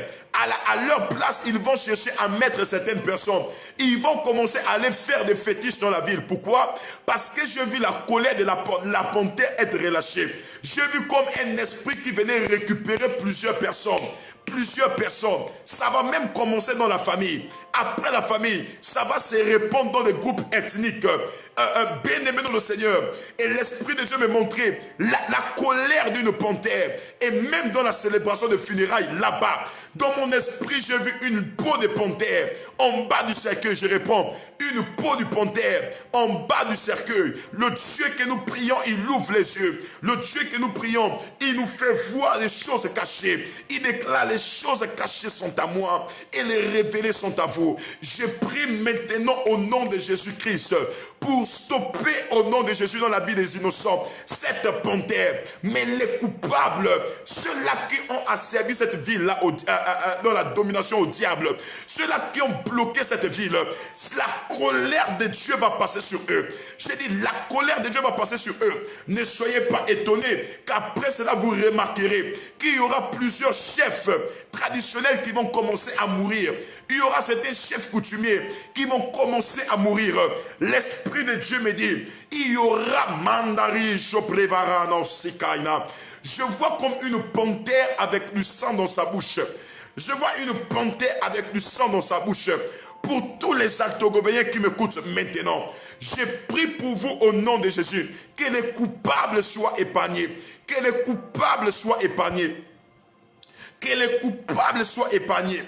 À leur place, ils vont chercher à mettre certaines personnes. Ils vont commencer à aller faire des fétiches dans la ville. Pourquoi? Parce que j'ai vu la colère de la panthère être relâchée. J'ai vu comme un esprit qui venait récupérer plusieurs personnes. plusieurs personnes. Ça va même commencer dans la famille. Après la famille, ça va se répandre dans les groupes ethniques. Bien-aimé dans le Seigneur. Et l'Esprit de Dieu me montrait la colère d'une panthère. Et même dans la célébration de funérailles, là-bas, dans mon esprit, j'ai vu une peau de panthère. En bas du cercueil, je réponds, une peau de panthère. En bas du cercueil, le Dieu que nous prions, il ouvre les yeux. Le Dieu que nous prions, il nous fait voir les choses cachées. Il déclare les choses cachées sont à moi et les révélées sont à vous. Je prie maintenant au nom de Jésus-Christ pour stopper au nom de Jésus dans la vie des innocents cette panthère. Mais les coupables, ceux-là qui ont asservi cette ville-là dans la domination au diable, ceux-là qui ont bloqué cette ville, la colère de Dieu va passer sur eux. J'ai dit, la colère de Dieu va passer sur eux. Ne soyez pas étonnés qu'après cela vous remarquerez qu'il y aura plusieurs chefs traditionnels qui vont commencer à mourir. Il y aura certains chefs coutumiers qui vont commencer à mourir. L'Esprit de Dieu me dit, il y aura Mandari Choprevara dans Sikaina. Je vois comme une panthère avec du sang dans sa bouche. Je vois une panthère avec du sang dans sa bouche. Pour tous les Altogovéens qui m'écoutent maintenant, je prie pour vous au nom de Jésus, que les coupables soient épargnés, que les coupables soient épargnés, que les coupables soient épargnés,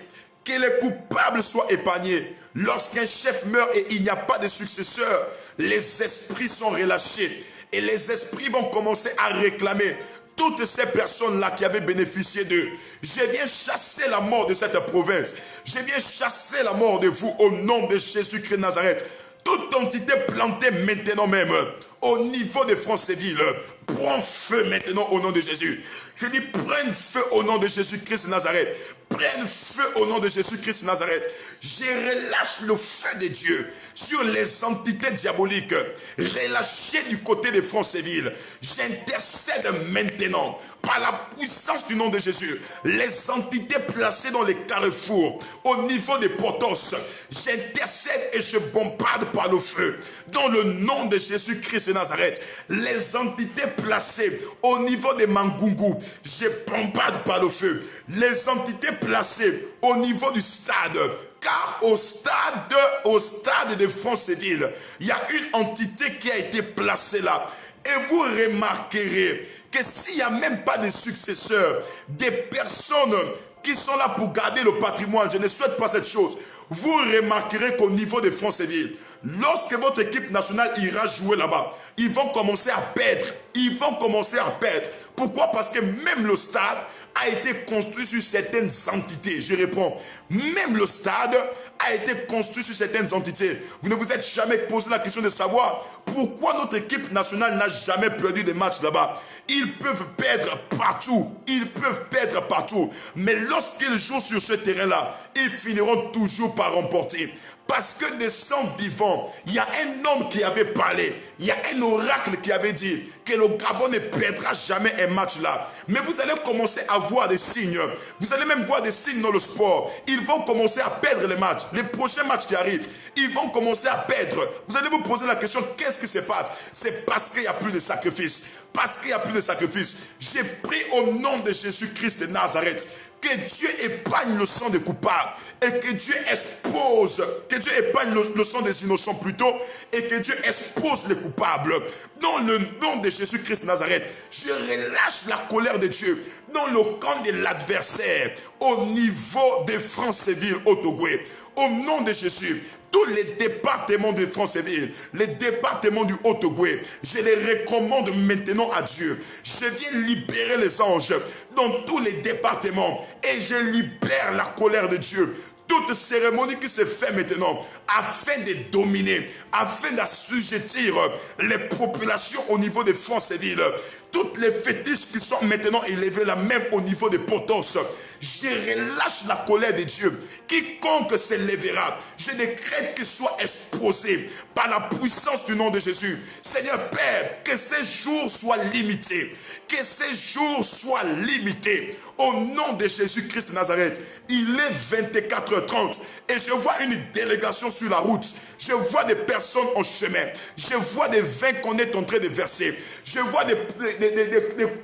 que les coupables soient épargnés. Lorsqu'un chef meurt et il n'y a pas de successeur, les esprits sont relâchés et les esprits vont commencer à réclamer toutes ces personnes-là qui avaient bénéficié d'eux. Je viens chasser la mort de cette province. Je viens chasser la mort de vous au nom de Jésus-Christ de Nazareth. Toute entité plantée maintenant même au niveau de Franceville, prends feu maintenant au nom de Jésus. Je dis, prenne feu au nom de Jésus-Christ de Nazareth. Prenne feu au nom de Jésus-Christ de Nazareth. Je relâche le feu de Dieu sur les entités diaboliques relâchées du côté de Franceville. J'intercède maintenant par la puissance du nom de Jésus. Les entités placées dans les carrefours au niveau des Potos, j'intercède et je bombarde par le feu. Dans le nom de Jésus-Christ de Nazareth, les entités placées au niveau des Mangungu, je bombarde par le feu. Les entités placées au niveau du stade, car au stade de Franceville, il y a une entité qui a été placée là. Et vous remarquerez que s'il n'y a même pas de successeurs, des personnes qui sont là pour garder le patrimoine, je ne souhaite pas cette chose, vous remarquerez qu'au niveau de Franceville, lorsque votre équipe nationale ira jouer là-bas, ils vont commencer à perdre. Ils vont commencer à perdre. Pourquoi? Parce que même le stade a été construit sur certaines entités. Je réponds, même le stade a été construit sur certaines entités. Vous ne vous êtes jamais posé la question de savoir pourquoi notre équipe nationale n'a jamais perdu des matchs là-bas. Ils peuvent perdre partout. Ils peuvent perdre partout. Mais lorsqu'ils jouent sur ce terrain-là, ils finiront toujours par remporter. Parce que des sangs vivants, il y a un homme qui avait parlé, il y a un oracle qui avait dit que le Gabon ne perdra jamais un match là. Mais vous allez commencer à voir des signes, vous allez même voir des signes dans le sport. Ils vont commencer à perdre les matchs. Les prochains matchs qui arrivent, ils vont commencer à perdre. Vous allez vous poser la question, qu'est-ce qui se passe? C'est parce qu'il n'y a plus de sacrifice. Parce qu'il n'y a plus de sacrifice. J'ai pris au nom de Jésus-Christ de Nazareth que Dieu épargne le sang des coupables et que Dieu expose, que Dieu épargne le sang des innocents plutôt et que Dieu expose les coupables. Dans le nom de Jésus-Christ de Nazareth, je relâche la colère de Dieu dans le camp de l'adversaire au niveau de Franceville, Haut-Ogooué. Au nom de Jésus, tous les départements de Franceville, les départements du Haut-Ogooué, je les recommande maintenant à Dieu. Je viens libérer les anges dans tous les départements et je libère la colère de Dieu. Toute cérémonie qui se fait maintenant afin de dominer, afin d'assujettir les populations au niveau de Franceville. Toutes les fétiches qui sont maintenant élevées là même au niveau des Potos. Je relâche la colère de Dieu. Quiconque se lèvera, je décrète qu'il soit exposé par la puissance du nom de Jésus. Seigneur Père, que ces jours soient limités. Que ces jours soient limités. Au nom de Jésus-Christ de Nazareth, il est 24h30 et je vois une délégation sur la route. Je vois des personnes en chemin. Je vois des vins qu'on est en train de verser. Je vois des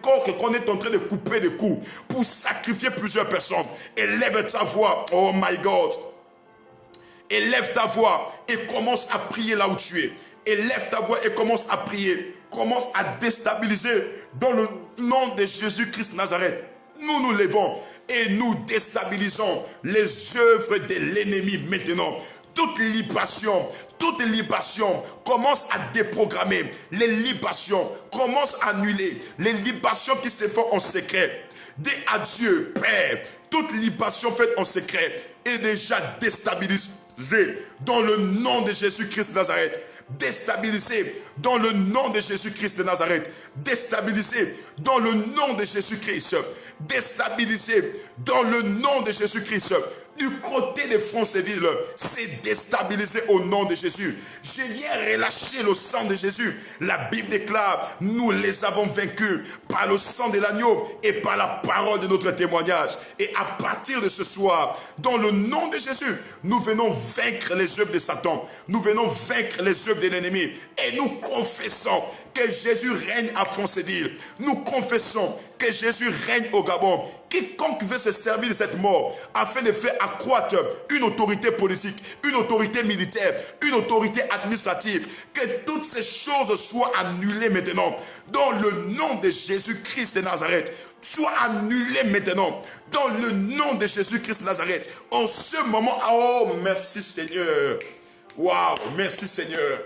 corps qu'on est en train de couper des coups pour sacrifier plusieurs plusieurs personnes. Élève ta voix, oh my God. Élève ta voix et commence à prier là où tu es. Élève ta voix et commence à prier. Commence à déstabiliser dans le nom de Jésus-Christ Nazareth. Nous nous levons et nous déstabilisons les œuvres de l'ennemi maintenant. Toute libation commence à déprogrammer. Les libations commencent à annuler. Les libations qui se font en secret. Dis à Dieu, Père, toute libation faite en secret est déjà déstabilisée dans le nom de Jésus-Christ Nazareth. Déstabilisé dans le nom de Jésus-Christ de Nazareth. Déstabilisé dans le nom de Jésus-Christ. Déstabilisé dans le nom de Jésus-Christ. Du côté de Franceville, c'est déstabilisé au nom de Jésus. Je viens relâcher le sang de Jésus. La Bible déclare, nous les avons vaincus par le sang de l'agneau et par la parole de notre témoignage. Et à partir de ce soir, dans le nom de Jésus, nous venons vaincre les œuvres de Satan. Nous venons vaincre les œuvres de l'ennemi. Et nous confessons que Jésus règne à Franceville. Nous confessons que Jésus règne au Gabon. Quiconque veut se servir de cette mort afin de faire accroître une autorité politique, une autorité militaire, une autorité administrative, que toutes ces choses soient annulées maintenant. Dans le nom de Jésus-Christ de Nazareth, soient annulées maintenant. Dans le nom de Jésus-Christ de Nazareth. En ce moment, oh merci Seigneur. Waouh, merci Seigneur.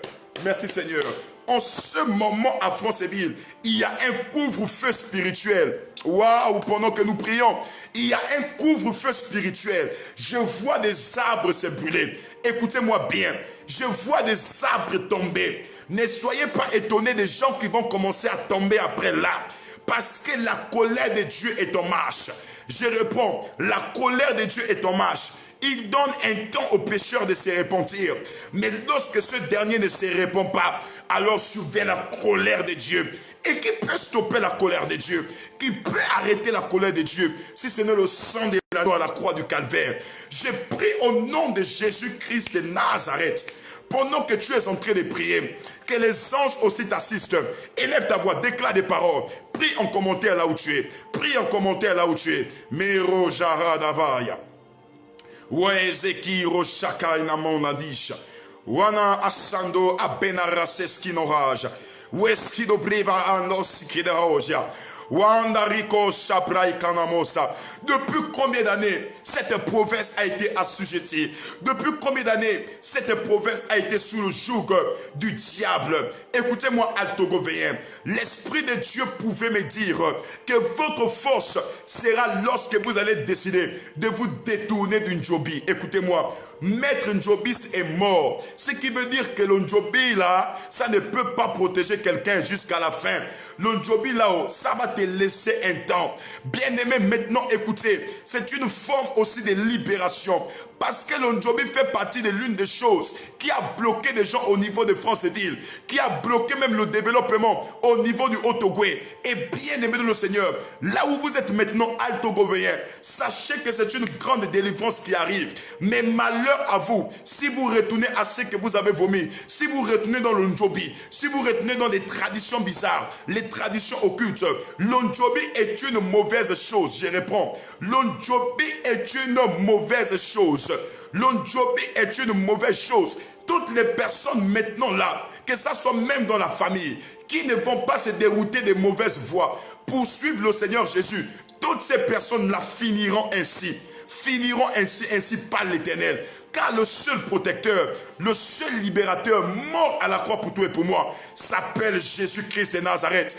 Merci Seigneur. En ce moment à Franceville, il y a un couvre-feu spirituel. Waouh, pendant que nous prions, il y a un couvre-feu spirituel. Je vois des arbres se brûler. Écoutez-moi bien, je vois des arbres tomber. Ne soyez pas étonnés des gens qui vont commencer à tomber après là. Parce que la colère de Dieu est en marche. Je réponds, la colère de Dieu est en marche. Il donne un temps au pécheur de se repentir. Mais lorsque ce dernier ne se répand pas, alors survient la colère de Dieu. Et qui peut stopper la colère de Dieu? Qui peut arrêter la colère de Dieu? Si ce n'est le sang de l'agneau à la croix du calvaire. Je prie au nom de Jésus-Christ de Nazareth. Pendant que tu es en train de prier, que les anges aussi t'assistent. Élève ta voix, déclare des paroles. Prie en commentaire là où tu es. Prie en commentaire là où tu es. Mero jara davaya. Wezeki roshaka inamonadisha. Wana asando abenaraseski noraja. Weski do briva anoski de roja. Depuis combien d'années cette province a été assujettie? Depuis combien d'années cette province a été sous le joug du diable? Écoutez-moi, Altogovéen, l'Esprit de Dieu pouvait me dire que votre force sera lorsque vous allez décider de vous détourner d'une Njobi. Écoutez-moi, Maître Njobiste est mort. Ce qui veut dire que le Njobi là, ça ne peut pas protéger quelqu'un jusqu'à la fin. Le Njobi là-haut, ça va te laisser un temps. Bien-aimé, maintenant écoutez, c'est une forme aussi de libération. Parce que le Njobi fait partie de l'une des choses qui a bloqué des gens au niveau de Franceville, qui a bloqué même le développement au niveau du Haut-Togoué. Et bien aimé de le Seigneur, là où vous êtes maintenant Altogovéen, sachez que c'est une grande délivrance qui arrive. Mais malheur à vous, si vous retournez à ce que vous avez vomi, si vous retournez dans le Njobi, si vous retournez dans les traditions bizarres, les traditions occultes, le Njobi est une mauvaise chose. Je réponds, le Njobi est une mauvaise chose. Le Njobi est une mauvaise chose. Toutes les personnes maintenant là, que ça soit même dans la famille, qui ne vont pas se dérouter des mauvaises voies pour suivre le Seigneur Jésus, toutes ces personnes là finiront ainsi par l'Éternel. Car le seul protecteur, le seul libérateur mort à la croix pour toi et pour moi, s'appelle Jésus-Christ de Nazareth.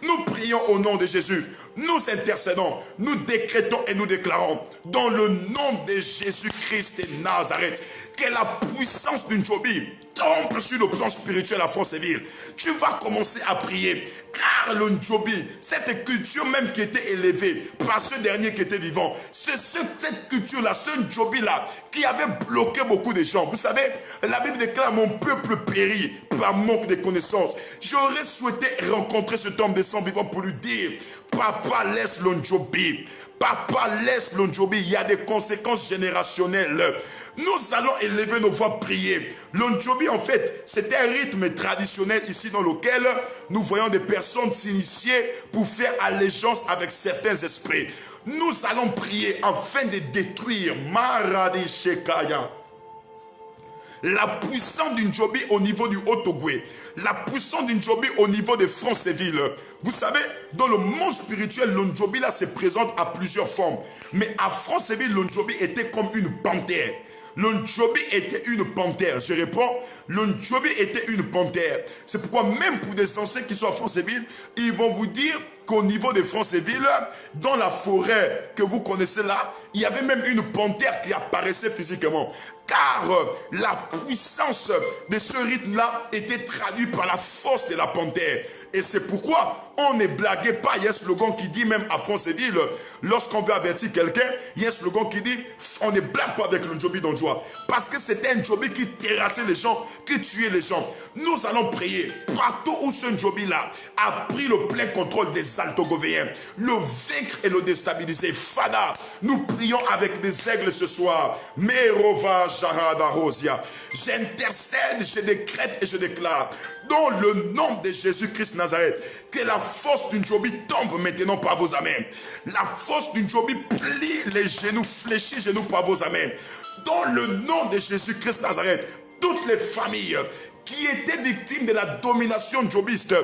Nous prions au nom de Jésus. Nous intercédons, nous décrétons et nous déclarons dans le nom de Jésus-Christ de Nazareth que la puissance d'une Njobi tombe sur le plan spirituel à Franceville. Tu vas commencer à prier. Car le Njobi, cette culture même qui était élevée par ce dernier qui était vivant, c'est cette culture-là, ce Njobi-là, qui avait bloqué beaucoup de gens. Vous savez, la Bible déclare: mon peuple périt par manque de connaissances. J'aurais souhaité rencontrer cet homme de sang vivant pour lui dire: papa, laisse le Njobi. Papa, laisse l'Ondjobi. Il y a des conséquences générationnelles. Nous allons élever nos voix, prier. L'Ondjobi, en fait, c'est un rythme traditionnel ici dans lequel nous voyons des personnes s'initier pour faire allégeance avec certains esprits. Nous allons prier afin de détruire Maradi Shekaya, la puissance d'une Ndjobi au niveau du Haut-Ogoué, la puissance d'une Ndjobi au niveau de Franceville. Vous savez, dans le monde spirituel, le Ndjobi là se présente à plusieurs formes. Mais à Franceville, le Ndjobi était comme une panthère. Le Ndjobi était une panthère. Je réponds, le Ndjobi était une panthère. C'est pourquoi même pour des anciens qui sont à Franceville, ils vont vous dire qu'au niveau de Franceville, dans la forêt que vous connaissez là, il y avait même une panthère qui apparaissait physiquement. Car la puissance de ce rythme-là était traduite par la force de la panthère. Et c'est pourquoi on ne blaguait pas. Il y a un slogan qui dit, même à Franceville, lorsqu'on veut avertir quelqu'un, il y a un slogan qui dit, on ne blague pas avec le Ndjobi d'Ondjoa. Parce que c'était un Ndjobi qui terrassait les gens, qui tuait les gens. Nous allons prier. Partout où ce Ndjobi-là a pris le plein contrôle des Altogovéens, le vaincre et le déstabiliser. Fada, nous prions avec des aigles ce soir. Merova Jarada Rosia. J'intercède, je décrète et je déclare, dans le nom de Jésus-Christ Nazareth, que la force d'une Ndjobi tombe maintenant par vos amens. La force d'une Ndjobi plie les genoux, fléchit les genoux par vos amens. Dans le nom de Jésus-Christ Nazareth, toutes les familles qui étaient victimes de la domination ndjobiste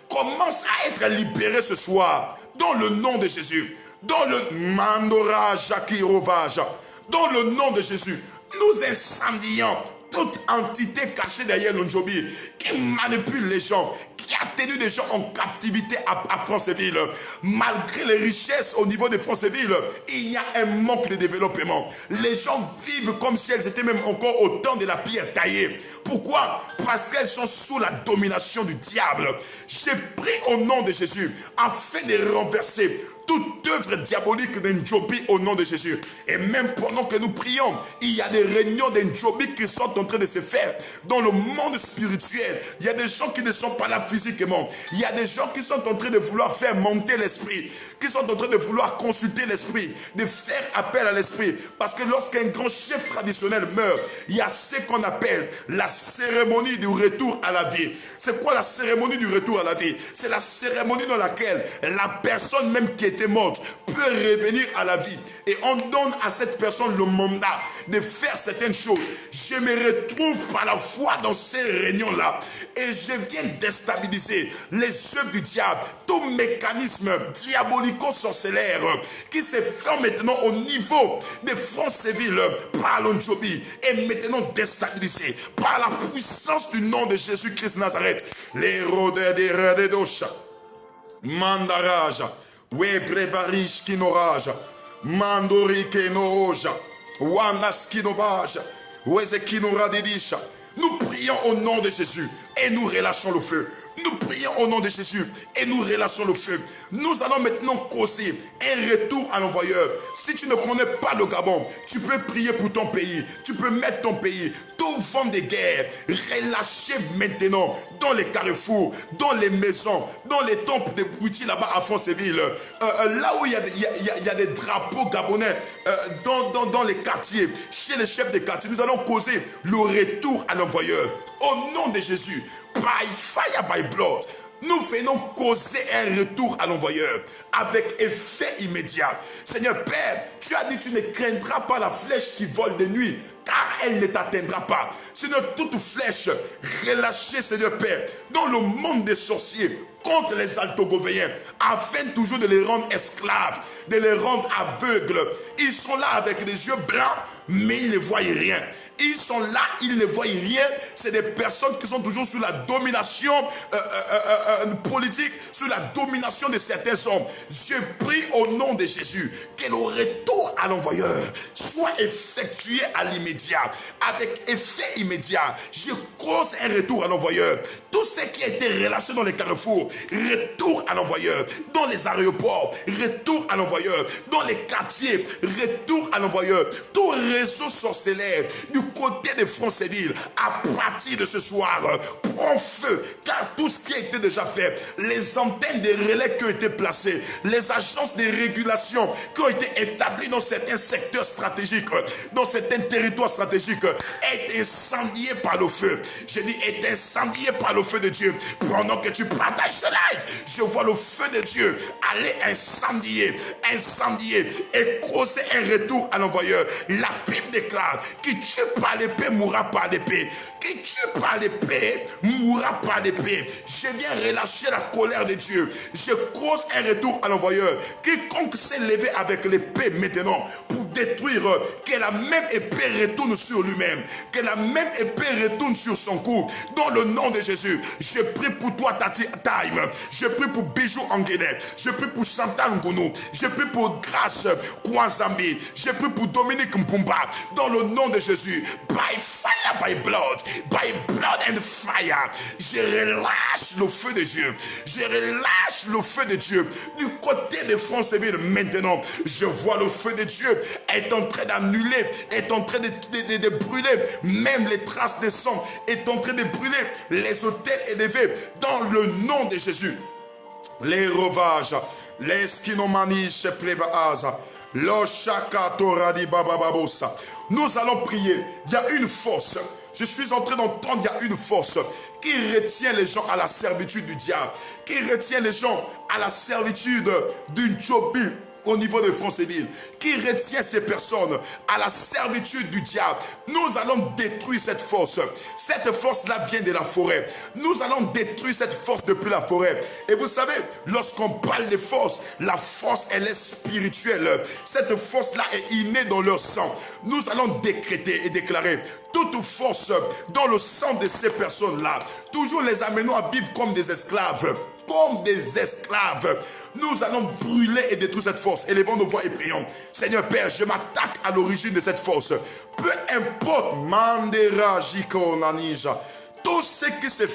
commencent à être libérées ce soir. Dans le nom de Jésus. Dans le Mandora Jakirovage. Dans le nom de Jésus. Nous incendions toute entité cachée derrière le Ndjobi qui manipule les gens, qui a tenu des gens en captivité à Franceville. Malgré les richesses au niveau de Franceville, il y a un manque de développement. Les gens vivent comme si elles étaient même encore au temps de la pierre taillée. Pourquoi? Parce qu'elles sont sous la domination du diable. J'ai pris au nom de Jésus afin de renverser toute œuvre diabolique d'un Ndjobi au nom de Jésus. Et même pendant que nous prions, il y a des réunions d'un Ndjobi qui sont en train de se faire dans le monde spirituel. Il y a des gens qui ne sont pas là physiquement. Il y a des gens qui sont en train de vouloir faire monter l'esprit, qui sont en train de vouloir consulter l'esprit, de faire appel à l'esprit. Parce que lorsqu'un grand chef traditionnel meurt, il y a ce qu'on appelle la cérémonie du retour à la vie. C'est quoi la cérémonie du retour à la vie? C'est la cérémonie dans laquelle la personne même qui était morte peut revenir à la vie. Et on donne à cette personne le mandat de faire certaines choses. Je me retrouve par la foi dans ces réunions-là. Et je viens déstabiliser les œuvres du diable, tout mécanisme diabolico-sorcellaire qui se fait maintenant au niveau de Franceville par l'Ondjobi est maintenant déstabilisé par la puissance du nom de Jésus-Christ Nazareth. Les rodeurs des rededosha, mandaraja, webrevarish kinoraja, mandori kenoja, wanas kinobaja, wezekinoradilisha. Nous prions au nom de Jésus et nous relâchons le feu. Nous prions au nom de Jésus et nous relâchons le feu. Nous allons maintenant causer un retour à l'envoyeur. Si tu ne connais pas le Gabon, tu peux prier pour ton pays. Tu peux mettre ton pays. Tout vent de guerre, relâchez maintenant dans les carrefours, dans les maisons, dans les temples de Bouti là-bas à Franceville. Là où il y a des drapeaux gabonais dans les quartiers, chez les chefs de quartier, nous allons causer le retour à l'envoyeur. Au nom de Jésus, by fire, by blood, nous venons causer un retour à l'envoyeur avec effet immédiat. Seigneur Père, tu as dit tu ne craindras pas la flèche qui vole de nuit, car elle ne t'atteindra pas. Sinon toute flèche relâchée, Seigneur Père, dans le monde des sorciers, contre les Altogovéens, afin toujours de les rendre esclaves, de les rendre aveugles. Ils sont là avec les yeux blancs, mais ils ne voient rien. Ils sont là, ils ne voient rien. C'est des personnes qui sont toujours sous la domination politique, sous la domination de certains hommes. Je prie au nom de Jésus que le retour à l'envoyeur soit effectué à l'immédiat, avec effet immédiat. Je cause un retour à l'envoyeur. Tout ce qui a été relâché dans les carrefours, retour à l'envoyeur. Dans les aéroports, retour à l'envoyeur. Dans les quartiers, retour à l'envoyeur. Tout réseau sorcellaire du côté de Franceville, à partir de ce soir, prends feu, car tout ce qui a été déjà fait, les antennes de relais qui ont été placées, les agences de régulation qui ont été établies dans certains secteurs stratégiques, dans certains territoires stratégiques, est incendié par le feu. Je dis, est incendié par le feu de Dieu. Pendant que tu partages ce live, je vois le feu de Dieu aller incendier et causer un retour à l'envoyeur. La Bible déclare, qui tue par l'épée mourra par l'épée. Qui tue par l'épée mourra par l'épée. Je viens relâcher la colère de Dieu. Je cause un retour à l'envoyeur. Quiconque s'est levé avec l'épée maintenant pour détruire, que la même épée retourne sur lui-même, que la même épée retourne sur son cou. Dans le nom de Jésus, je prie pour toi, Tati Time. Je prie pour Bijou Anguenet. Je prie pour Chantal Ngounou. Je prie pour Grâce Kouazambi. Je prie pour Dominique Mpumba. Dans le nom de Jésus, by fire, by blood and fire, je relâche le feu de Dieu. Je relâche le feu de Dieu. Du côté de Franceville, maintenant, je vois le feu de Dieu est en train d'annuler, est en train de brûler, même les traces de sang, est en train de brûler les hôtels élevés dans le nom de Jésus. Les ravages, les skinomaniches prévaasa, nous allons prier. Il y a une force. Je suis en train d'entendre, il y a une force qui retient les gens à la servitude du diable, qui retient les gens à la servitude d'une Tchobi au niveau de Franceville, qui retient ces personnes à la servitude du diable. Nous allons détruire cette force. Cette force-là vient de la forêt. Nous allons détruire cette force depuis la forêt. Et vous savez, lorsqu'on parle de force, la force, elle est spirituelle. Cette force-là est innée dans leur sang. Nous allons décréter et déclarer toute force dans le sang de ces personnes-là. Toujours les amenons à vivre comme des esclaves. Comme des esclaves. Nous allons brûler et détruire cette force. Élevons nos voix et prions. Seigneur Père, je m'attaque à l'origine de cette force. Peu importe, Mandera Jiko Nanija, tout ce qui s'est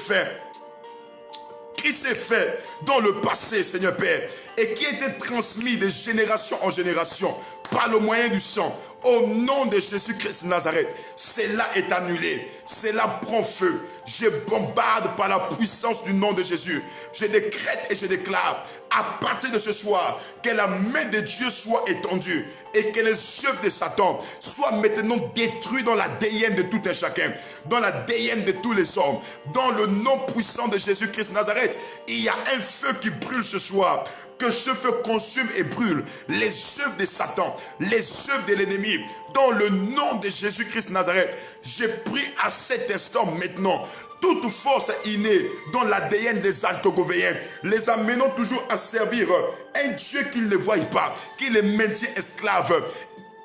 fait dans le passé, Seigneur Père, et qui a été transmis de génération en génération par le moyen du sang, au nom de Jésus-Christ de Nazareth, cela est annulé, cela prend feu. Je bombarde par la puissance du nom de Jésus. Je décrète et je déclare, à partir de ce soir, que la main de Dieu soit étendue et que les œuvres de Satan soient maintenant détruits dans l'ADN de tout un chacun, dans l'ADN de tous les hommes. Dans le nom puissant de Jésus-Christ de Nazareth, il y a un feu qui brûle ce soir. Que ce feu consume et brûle les œuvres de Satan, les œuvres de l'ennemi. Dans le nom de Jésus-Christ de Nazareth, je prie à cet instant maintenant, toute force innée dans l'ADN des Altogovéens, les amenant toujours à servir un Dieu qu'ils ne voient pas, qui les maintient esclaves.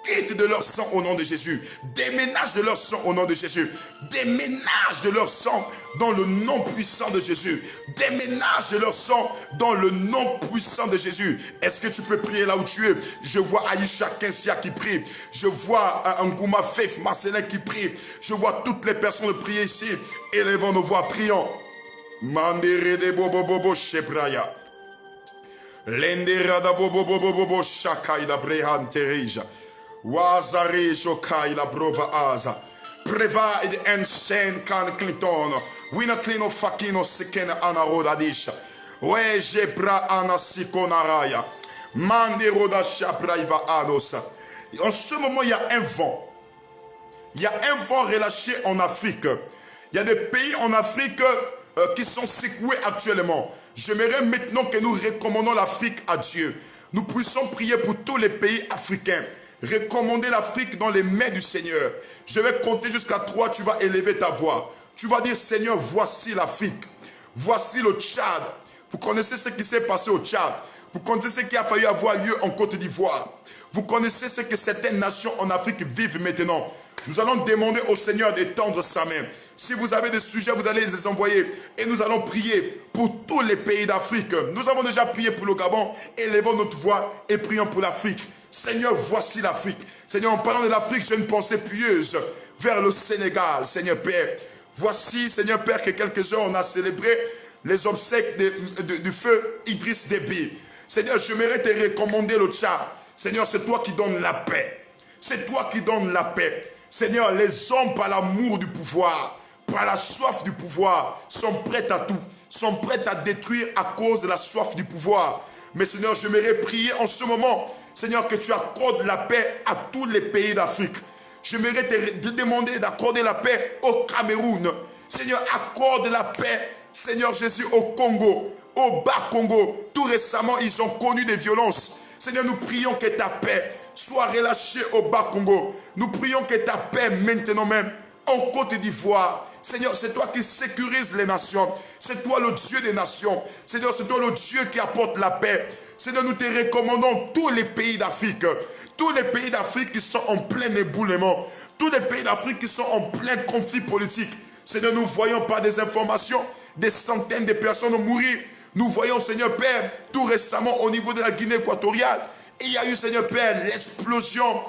Quitte de leur sang au nom de Jésus. Déménage de leur sang au nom de Jésus. Déménage de leur sang dans le nom puissant de Jésus. Déménage de leur sang dans le nom puissant de Jésus. Est-ce que tu peux prier là où tu es? Je vois Aïcha Kensia qui prie. Je vois Ngouma Faith Marcelin qui prie. Je vois toutes les personnes prier ici. Élevons nos voix, prions. Mandere de bobo bobo shebraya. Lendera da bobo bobo bobo shakai da brehan terija. Wazare shokai la prova aza. Provide and send can Clinton. Wina clino fakino sikena anarodadisha. We jebra anasikonaraya. Mande rodasha braiva adosa. En ce moment, il y a un vent. Il y a un vent relâché en Afrique. Il y a des pays en Afrique qui sont secoués actuellement. J'aimerais maintenant que nous recommandons l'Afrique à Dieu. Nous puissions prier pour tous les pays africains. Recommander l'Afrique dans les mains du Seigneur. Je vais compter jusqu'à 3, tu vas élever ta voix. Tu vas dire, Seigneur, voici l'Afrique. Voici le Tchad. Vous connaissez ce qui s'est passé au Tchad. Vous connaissez ce qui a failli avoir lieu en Côte d'Ivoire. Vous connaissez ce que certaines nations en Afrique vivent maintenant. Nous allons demander au Seigneur d'étendre sa main. Si vous avez des sujets, vous allez les envoyer. Et nous allons prier pour tous les pays d'Afrique. Nous avons déjà prié pour le Gabon. Élevons notre voix et prions pour l'Afrique. Seigneur, voici l'Afrique. Seigneur, en parlant de l'Afrique, j'ai une pensée pieuse vers le Sénégal, Seigneur Père. Voici, Seigneur Père, que quelques heures, on a célébré les obsèques du feu Idriss Déby. Seigneur, j'aimerais te recommander le Tchad. Seigneur, c'est toi qui donnes la paix. C'est toi qui donnes la paix. Seigneur, les hommes par l'amour du pouvoir, par la soif du pouvoir, sont prêts à tout, sont prêts à détruire à cause de la soif du pouvoir. Mais Seigneur, j'aimerais prier en ce moment, Seigneur, que tu accordes la paix à tous les pays d'Afrique. J'aimerais te demander d'accorder la paix au Cameroun. Seigneur, accorde la paix, Seigneur Jésus, au Congo, au Bas-Congo. Tout récemment, ils ont connu des violences. Seigneur, nous prions que ta paix soit relâchée au Bas-Congo. Nous prions que ta paix maintenant même en Côte d'Ivoire. Seigneur, c'est toi qui sécurises les nations. C'est toi le Dieu des nations. Seigneur, c'est toi le Dieu qui apporte la paix. Seigneur, nous te recommandons tous les pays d'Afrique. Tous les pays d'Afrique qui sont en plein éboulement. Tous les pays d'Afrique qui sont en plein conflit politique. Seigneur, nous voyons par des informations des centaines de personnes mourir. Nous voyons, Seigneur Père, tout récemment au niveau de la Guinée équatoriale, il y a eu, Seigneur Père, l'explosion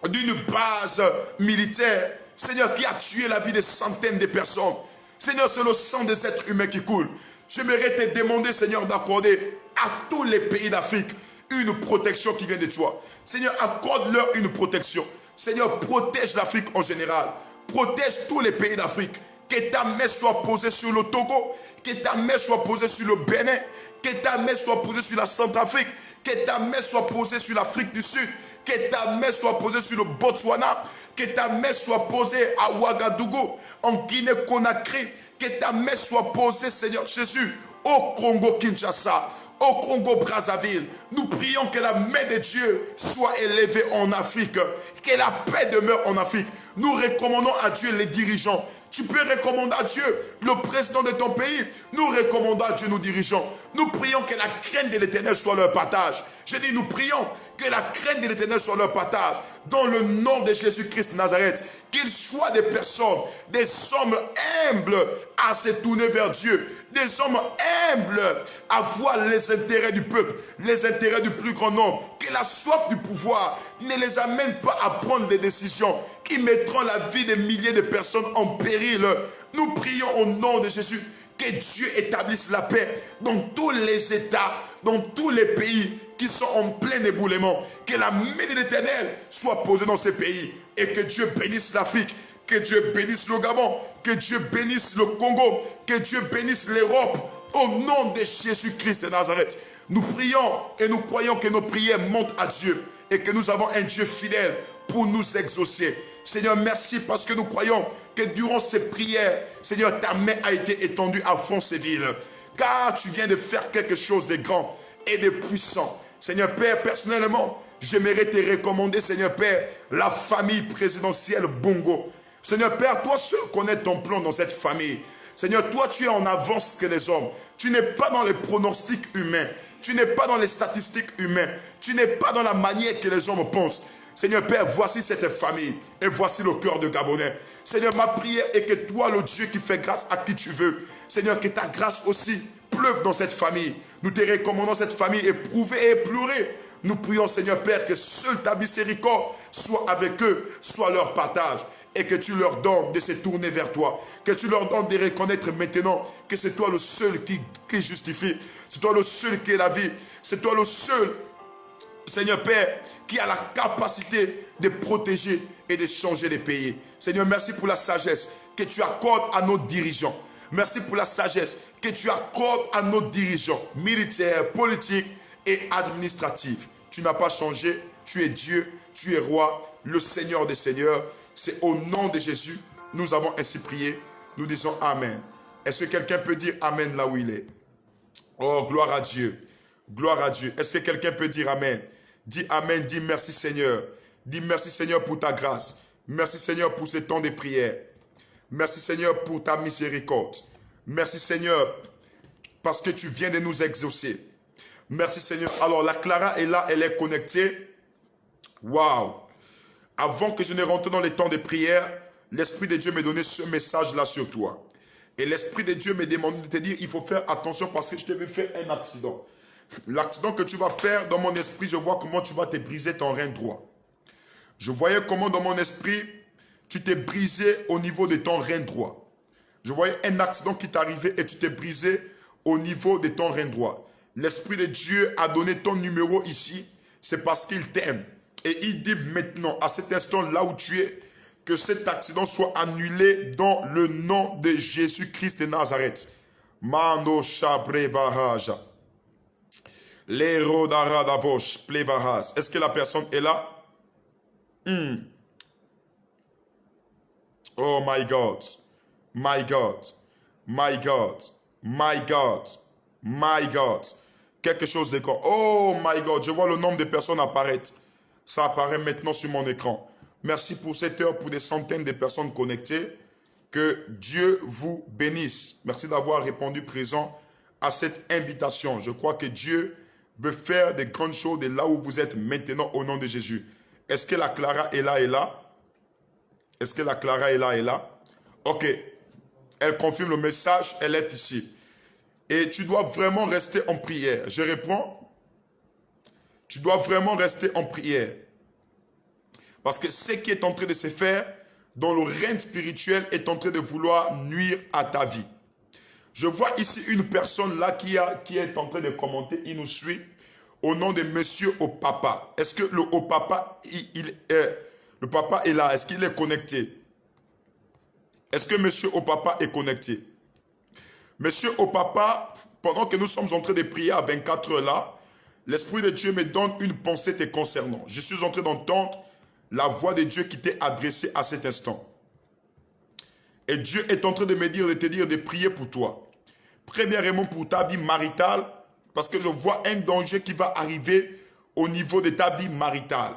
d'une base militaire, Seigneur, qui a tué la vie de centaines de personnes. Seigneur, c'est le sang des êtres humains qui coule. J'aimerais te demander, Seigneur, d'accorder à tous les pays d'Afrique une protection qui vient de toi. Seigneur, accorde-leur une protection. Seigneur, protège l'Afrique en général. Protège tous les pays d'Afrique. Que ta main soit posée sur le Togo, que ta main soit posée sur le Bénin, que ta main soit posée sur la Centrafrique, que ta main soit posée sur l'Afrique du Sud, que ta main soit posée sur le Botswana, que ta main soit posée à Ouagadougou, en Guinée-Conakry, que ta main soit posée, Seigneur Jésus, au Congo-Kinshasa, au Congo-Brazzaville. Nous prions que la main de Dieu soit élevée en Afrique, que la paix demeure en Afrique. Nous recommandons à Dieu les dirigeants. Tu peux recommander à Dieu le président de ton pays. Nous recommandons à Dieu nos dirigeants. Nous prions que la crainte de l'Éternel soit leur partage. Je dis, nous prions que la crainte de l'Éternel soit leur partage. Dans le nom de Jésus-Christ de Nazareth, qu'ils soient des personnes, des hommes humbles à se tourner vers Dieu. Des hommes humbles à voir les intérêts du peuple, les intérêts du plus grand nombre. Que la soif du pouvoir ne les amène pas à prendre des décisions qui mettront la vie de milliers de personnes en péril. Nous prions au nom de Jésus que Dieu établisse la paix dans tous les États, dans tous les pays qui sont en plein éboulement. Que la main de l'Éternel soit posée dans ces pays et que Dieu bénisse l'Afrique, que Dieu bénisse le Gabon, que Dieu bénisse le Congo, que Dieu bénisse l'Europe. Au nom de Jésus-Christ de Nazareth, nous prions et nous croyons que nos prières montent à Dieu et que nous avons un Dieu fidèle pour nous exaucer. Seigneur, merci parce que nous croyons que durant ces prières, Seigneur, ta main a été étendue à Fonceville. Car tu viens de faire quelque chose de grand et de puissant. Seigneur Père, personnellement, j'aimerais te recommander, Seigneur Père, la famille présidentielle Bongo. Seigneur Père, toi seul connais ton plan dans cette famille. Seigneur, toi tu es en avance que les hommes. Tu n'es pas dans les pronostics humains. Tu n'es pas dans les statistiques humaines. Tu n'es pas dans la manière que les hommes pensent. Seigneur Père, voici cette famille et voici le cœur de Gabonais. Seigneur, ma prière est que toi, le Dieu qui fait grâce à qui tu veux, Seigneur, que ta grâce aussi pleuve dans cette famille. Nous te recommandons cette famille éprouvée et éplorée. Nous prions, Seigneur Père, que seule ta miséricorde soit avec eux, soit leur partage. Et que tu leur donnes de se tourner vers toi. Que tu leur donnes de reconnaître maintenant que c'est toi le seul qui justifie. C'est toi le seul qui est la vie. C'est toi le seul, Seigneur Père, qui a la capacité de protéger et de changer les pays. Seigneur, merci pour la sagesse que tu accordes à nos dirigeants. Merci pour la sagesse que tu accordes à nos dirigeants, militaires, politiques et administratifs. Tu n'as pas changé, tu es Dieu, tu es roi, le Seigneur des Seigneurs. C'est au nom de Jésus, nous avons ainsi prié. Nous disons Amen. Est-ce que quelqu'un peut dire Amen là où il est? Oh, gloire à Dieu. Gloire à Dieu. Est-ce que quelqu'un peut dire Amen? Dis Amen, dis merci Seigneur. Dis merci Seigneur pour ta grâce. Merci Seigneur pour ce temps de prière. Merci Seigneur pour ta miséricorde. Merci Seigneur parce que tu viens de nous exaucer. Merci Seigneur. Alors la Clara est là, elle est connectée. Waouh! Avant que je ne rentre dans les temps de prière, l'Esprit de Dieu m'a donné ce message-là sur toi. Et l'Esprit de Dieu me demande de te dire, il faut faire attention parce que je te vais faire un accident. L'accident que tu vas faire, dans mon esprit, je vois comment tu vas te briser ton rein droit. Je voyais comment dans mon esprit, tu t'es brisé au niveau de ton rein droit. Je voyais un accident qui t'arrivait et tu t'es brisé au niveau de ton rein droit. L'Esprit de Dieu a donné ton numéro ici, c'est parce qu'il t'aime. Et il dit maintenant, à cet instant là où tu es, que cet accident soit annulé dans le nom de Jésus-Christ de Nazareth. Mando Shabrevaraja. L'Erodaradavosh Plevaras. Est-ce que la personne est là? Oh my God. My God. My God. My God. My God. Quelque chose de quoi. Oh my God. Je vois le nombre de personnes apparaître. Ça apparaît maintenant sur mon écran. Merci pour cette heure, pour des centaines de personnes connectées. Que Dieu vous bénisse. Merci d'avoir répondu présent à cette invitation. Je crois que Dieu veut faire des grandes choses de là où vous êtes maintenant au nom de Jésus. Est-ce que la Clara est là et là? Est-ce que la Clara est là et là? Ok. Elle confirme le message, elle est ici. Et tu dois vraiment rester en prière. Je réponds. Tu dois vraiment rester en prière. Parce que ce qui est en train de se faire dans le règne spirituel est en train de vouloir nuire à ta vie. Je vois ici une personne là qui est en train de commenter, il nous suit au nom de Monsieur Opapa. Est-ce que le Opapa, le papa est là? Est-ce qu'il est connecté? Est-ce que Monsieur Opapa est connecté? Monsieur Opapa, pendant que nous sommes en train de prier à 24 heures là, l'Esprit de Dieu me donne une pensée te concernant. Je suis en train d'entendre la voix de Dieu qui t'est adressée à cet instant. Et Dieu est en train de me dire, de te dire, de prier pour toi. Premièrement pour ta vie maritale, parce que je vois un danger qui va arriver au niveau de ta vie maritale.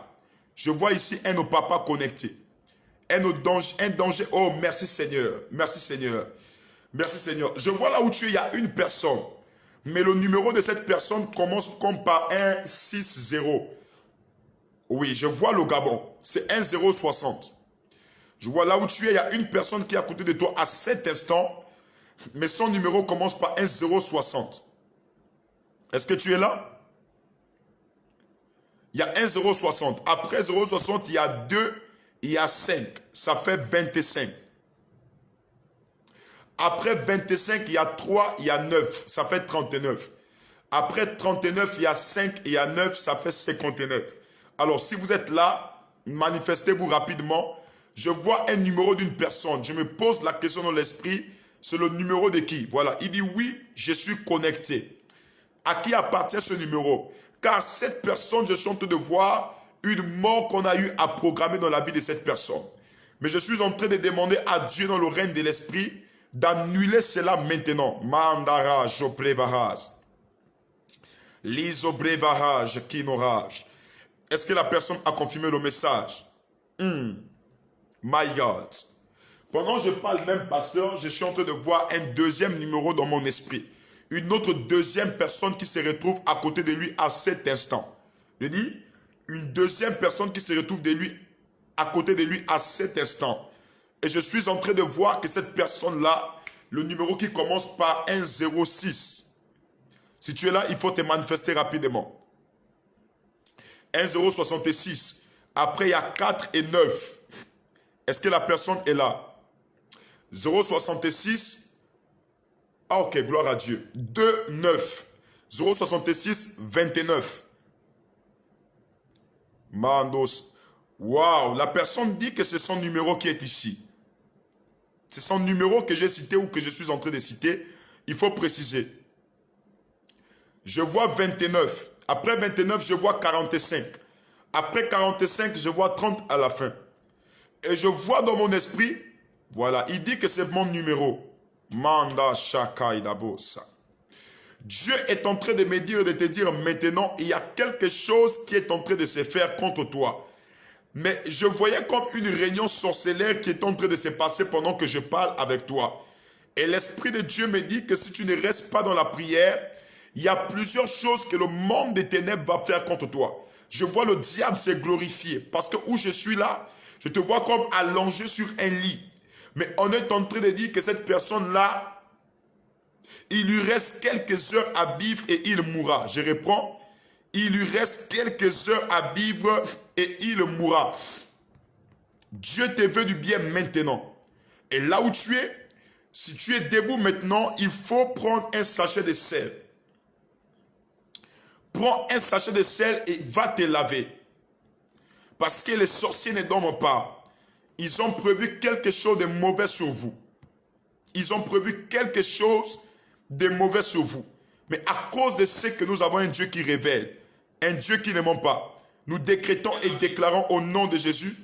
Je vois ici un Opapa connecté. Un danger. Oh, merci Seigneur. Merci Seigneur. Merci Seigneur. Je vois là où tu es, il y a une personne. Mais le numéro de cette personne commence comme par 160. Oui, je vois le Gabon. C'est 1060. Je vois là où tu es, il y a une personne qui est à côté de toi à cet instant. Mais son numéro commence par 1060. Est-ce que tu es là? Il y a 1060. Après 060, il y a 2, il y a 5. Ça fait 25. Après 25, il y a 3, il y a 9. Ça fait 39. Après 39, il y a 5, il y a 9. Ça fait 59. Alors, si vous êtes là, manifestez-vous rapidement. Je vois un numéro d'une personne. Je me pose la question dans l'esprit. C'est le numéro de qui? Voilà. Il dit oui, je suis connecté. À qui appartient ce numéro? Car cette personne, je suis en train de voir une mort qu'on a eu à programmer dans la vie de cette personne. Mais je suis en train de demander à Dieu dans le règne de l'esprit d'annuler cela maintenant. Mandara joplevaraj. L'isobrevaraj kinoraj. Est-ce que la personne a confirmé le message? My God. Pendant que je parle même, pasteur, je suis en train de voir un deuxième numéro dans mon esprit. Une autre deuxième personne qui se retrouve à côté de lui à cet instant. Je dis, une deuxième personne qui se retrouve à côté de lui à cet instant. Et je suis en train de voir que cette personne-là, le numéro qui commence par 106. Si tu es là, il faut te manifester rapidement. 1066. Après, il y a 4 et 9. Est-ce que la personne est là? 066. Ah ok, gloire à Dieu. 2, 9. 066, 29. Mandos. Waouh, la personne dit que c'est son numéro qui est ici. C'est son numéro que j'ai cité ou que je suis en train de citer. Il faut préciser. Je vois 29. Après 29, je vois 45. Après 45, je vois 30 à la fin. Et je vois dans mon esprit, voilà, il dit que c'est mon numéro. Manda Shakai Dabosa. Dieu est en train de me dire, de te dire maintenant, il y a quelque chose qui est en train de se faire contre toi. Mais je voyais comme une réunion sorcellaire qui est en train de se passer pendant que je parle avec toi. Et l'Esprit de Dieu me dit que si tu ne restes pas dans la prière, il y a plusieurs choses que le monde des ténèbres va faire contre toi. Je vois le diable se glorifier. Parce que où je suis là, je te vois comme allongé sur un lit. Mais on est en train de dire que cette personne-là, il lui reste quelques heures à vivre et il mourra. Je reprends. Il lui reste quelques heures à vivre et il mourra. Dieu te veut du bien maintenant. Et là où tu es, si tu es debout maintenant, il faut prendre un sachet de sel. Prends un sachet de sel et va te laver. Parce que les sorciers ne dorment pas. ils ont prévu quelque chose de mauvais sur vous. Ils ont prévu quelque chose de mauvais sur vous. Mais à cause de ce que nous avons un Dieu qui révèle, un Dieu qui ne ment pas, nous décrétons et déclarons au nom de Jésus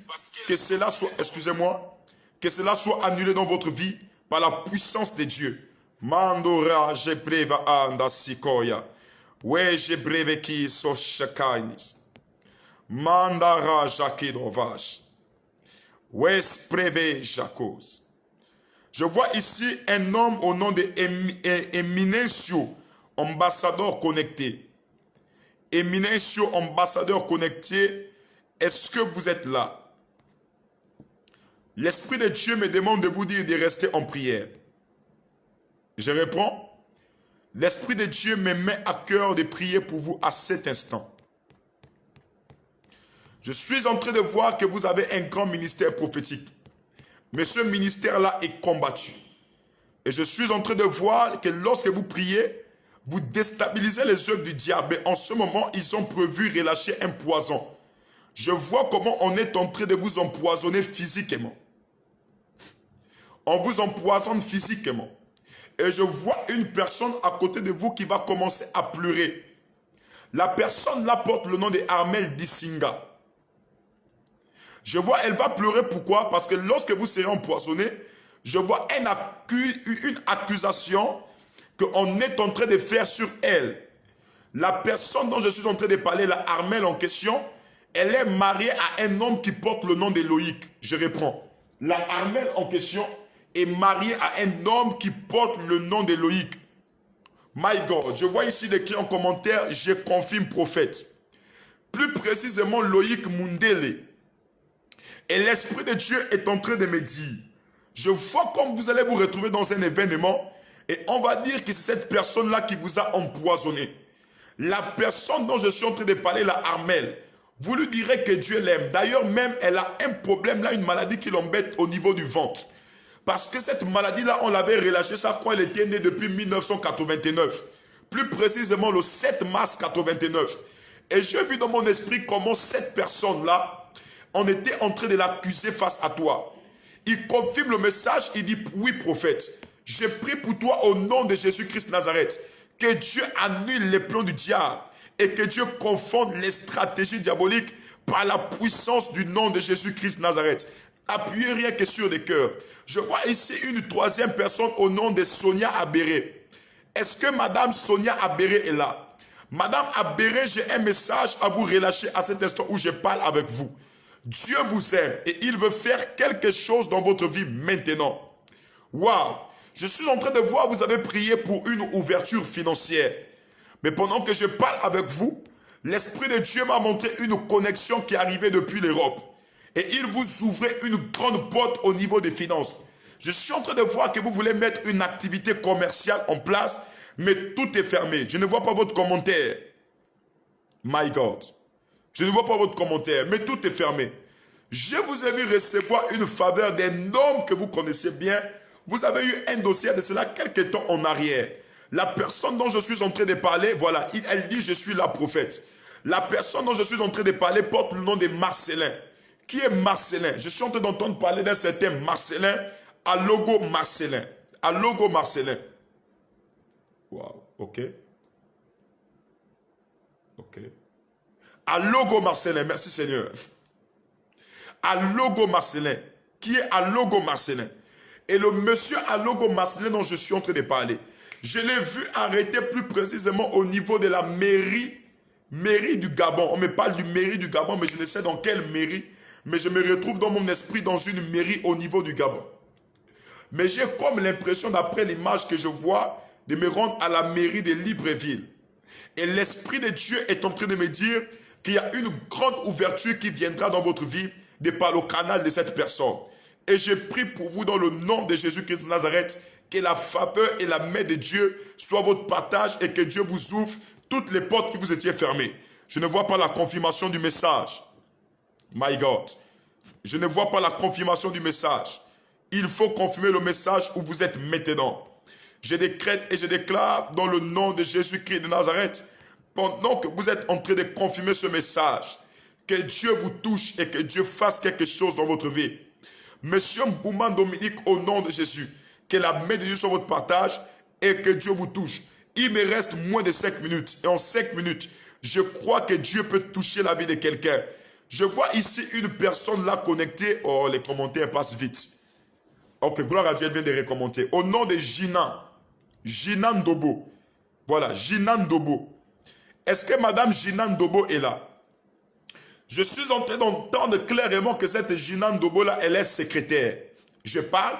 que cela soit, excusez-moi, que cela soit annulé dans votre vie par la puissance de Dieu. Mandora jebreva anda sikoya. We jebreve ki so shakainis. Mandara jakidovash. We spreve jakos. Je vois ici un homme au nom de Eminencio, ambassadeur connecté. Eminencio, ambassadeur connecté, est-ce que vous êtes là? L'Esprit de Dieu me demande de vous dire de rester en prière. Je réponds, l'Esprit de Dieu me met à cœur de prier pour vous à cet instant. Je suis en train de voir que vous avez un grand ministère prophétique. Mais ce ministère-là est combattu. Et je suis en train de voir que lorsque vous priez, vous déstabilisez les œuvres du diable. Et en ce moment, ils ont prévu relâcher un poison. Je vois comment on est en train de vous empoisonner physiquement. On vous empoisonne physiquement. Et je vois une personne à côté de vous qui va commencer à pleurer. La personne là porte le nom de Armel Dissinga. Je vois, elle va pleurer. Pourquoi? Parce que lorsque vous serez empoisonné, je vois une accusation qu'on est en train de faire sur elle. La personne dont je suis en train de parler, la Armel en question, elle est mariée à un homme qui porte le nom de Loïc. Je reprends. La Armel en question est mariée à un homme qui porte le nom de Loïc. My God, je vois ici écrit en commentaire, je confirme prophète. Plus précisément Loïc Mundele. Et l'Esprit de Dieu est en train de me dire, je vois comme vous allez vous retrouver dans un événement et on va dire que c'est cette personne-là qui vous a empoisonné. La personne dont je suis en train de parler, la Armel, vous lui direz que Dieu l'aime. D'ailleurs, même, elle a un problème là, une maladie qui l'embête au niveau du ventre. Parce que cette maladie-là, on l'avait relâchée, ça quand elle était née depuis 1989. Plus précisément le 7 mars 89. Et j'ai vu dans mon esprit comment cette personne-là, on était en train de l'accuser face à toi. Il confirme le message, il dit, oui prophète, je prie pour toi au nom de Jésus-Christ Nazareth, que Dieu annule les plans du diable et que Dieu confonde les stratégies diaboliques par la puissance du nom de Jésus-Christ Nazareth. Appuyez rien que sur les cœurs. Je vois ici une troisième personne au nom de Sonia Abéré. Est-ce que Madame Sonia Abéré est là? Madame Abéré, j'ai un message à vous relâcher à cet instant où je parle avec vous. Dieu vous aime et il veut faire quelque chose dans votre vie maintenant. Waouh! Je suis en train de voir, vous avez prié pour une ouverture financière. Mais pendant que je parle avec vous, l'Esprit de Dieu m'a montré une connexion qui arrivait depuis l'Europe. Et il vous ouvrait une grande porte au niveau des finances. Je suis en train de voir que vous voulez mettre une activité commerciale en place, mais tout est fermé. Je ne vois pas votre commentaire. My God. Je ne vois pas votre commentaire, mais tout est fermé. Je vous ai vu recevoir une faveur d'un homme que vous connaissez bien. Vous avez eu un dossier de cela quelques temps en arrière. La personne dont je suis en train de parler, voilà, elle dit je suis la prophète. La personne dont je suis en train de parler porte le nom de Marcelin. Qui est Marcelin? Je suis en train d'entendre parler d'un certain Marcelin, à logo Marcelin. À logo Marcelin. Wow, ok. Ok. À logo Marcelin, merci Seigneur. À logo Marcelin. Qui est à logo Marcelin? Et le monsieur à logo Marcelin dont je suis en train de parler, je l'ai vu arrêter plus précisément au niveau de la mairie du Gabon. On me parle du mairie du Gabon, mais je ne sais dans quelle mairie. Mais je me retrouve dans mon esprit dans une mairie au niveau du Gabon. Mais j'ai comme l'impression, d'après l'image que je vois, de me rendre à la mairie de Libreville. Et l'Esprit de Dieu est en train de me dire qu'il y a une grande ouverture qui viendra dans votre vie de par le canal de cette personne. Et je prie pour vous dans le nom de Jésus-Christ de Nazareth, que la faveur et la main de Dieu soient votre partage et que Dieu vous ouvre toutes les portes qui vous étaient fermées. Je ne vois pas la confirmation du message. My God. Je ne vois pas la confirmation du message. Il faut confirmer le message où vous êtes maintenant. Je décrète et je déclare dans le nom de Jésus-Christ de Nazareth, pendant que vous êtes en train de confirmer ce message, que Dieu vous touche et que Dieu fasse quelque chose dans votre vie. Monsieur Mbouman Dominique, au nom de Jésus, que la main de Dieu soit votre partage et que Dieu vous touche. Il me reste moins de 5 minutes. Et en 5 minutes, je crois que Dieu peut toucher la vie de quelqu'un. Je vois ici une personne là connectée. Oh, les commentaires passent vite. Ok, gloire à Dieu, elle vient de recommander. Au nom de Gina Ndobo. Voilà, Gina Ndobo. Est-ce que Madame Gina Ndobo est là? Je suis en train d'entendre clairement que cette Gina Ndobo là, elle est secrétaire. Je parle,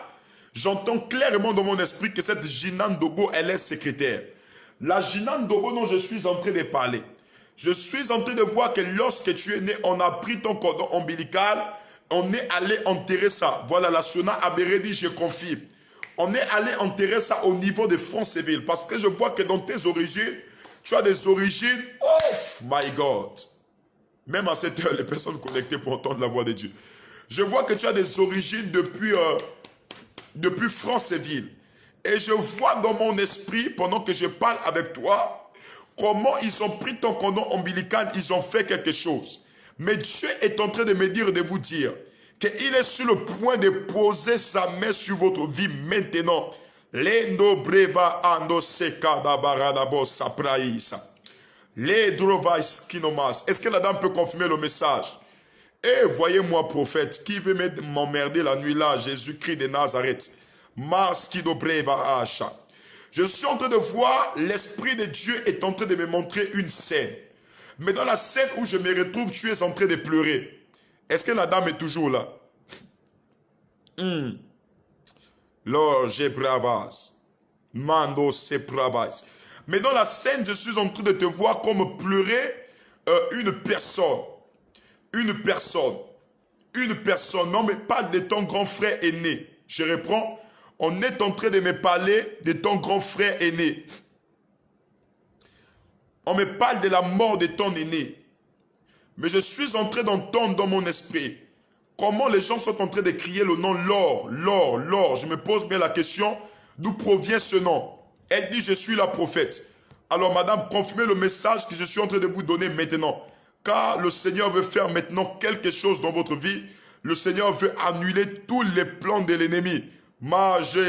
j'entends clairement dans mon esprit que cette Gina Ndobo, elle est secrétaire. La Gina Ndobo dont je suis en train de parler, je suis en train de voir que lorsque tu es né, on a pris ton cordon ombilical, on est allé enterrer ça. Voilà, la Sona Aberedi, je confirme. On est allé enterrer ça au niveau de Franceville. Parce que je vois que dans tes origines, tu as des origines, oh my God. Même à cette heure, les personnes connectées pour entendre la voix de Dieu. Je vois que tu as des origines depuis Franceville. Et je vois dans mon esprit, pendant que je parle avec toi, comment ils ont pris ton cordon ombilical, ils ont fait quelque chose. Mais Dieu est en train de me dire, de vous dire, qu'il est sur le point de poser sa main sur votre vie maintenant. Est-ce que la dame peut confirmer le message? Eh, voyez-moi prophète, qui veut m'emmerder la nuit là, Jésus-Christ de Nazareth. Je suis en train de voir, l'Esprit de Dieu est en train de me montrer une scène. Mais dans la scène où je me retrouve, tu es en train de pleurer. Est-ce que la dame est toujours là? Lord, j'ai bravas. Mando se bravas. Mais dans la scène, je suis en train de te voir comme pleurer une personne. Une personne, non mais pas de ton grand frère aîné. Je reprends, on est en train de me parler de ton grand frère aîné. On me parle de la mort de ton aîné. Mais je suis en train d'entendre dans mon esprit comment les gens sont en train de crier le nom Lord. Je me pose bien la question, d'où provient ce nom? Elle dit, je suis la prophète. Alors madame, confirmez le message que je suis en train de vous donner maintenant. Car le Seigneur veut faire maintenant quelque chose dans votre vie. Le Seigneur veut annuler tous les plans de l'ennemi. Je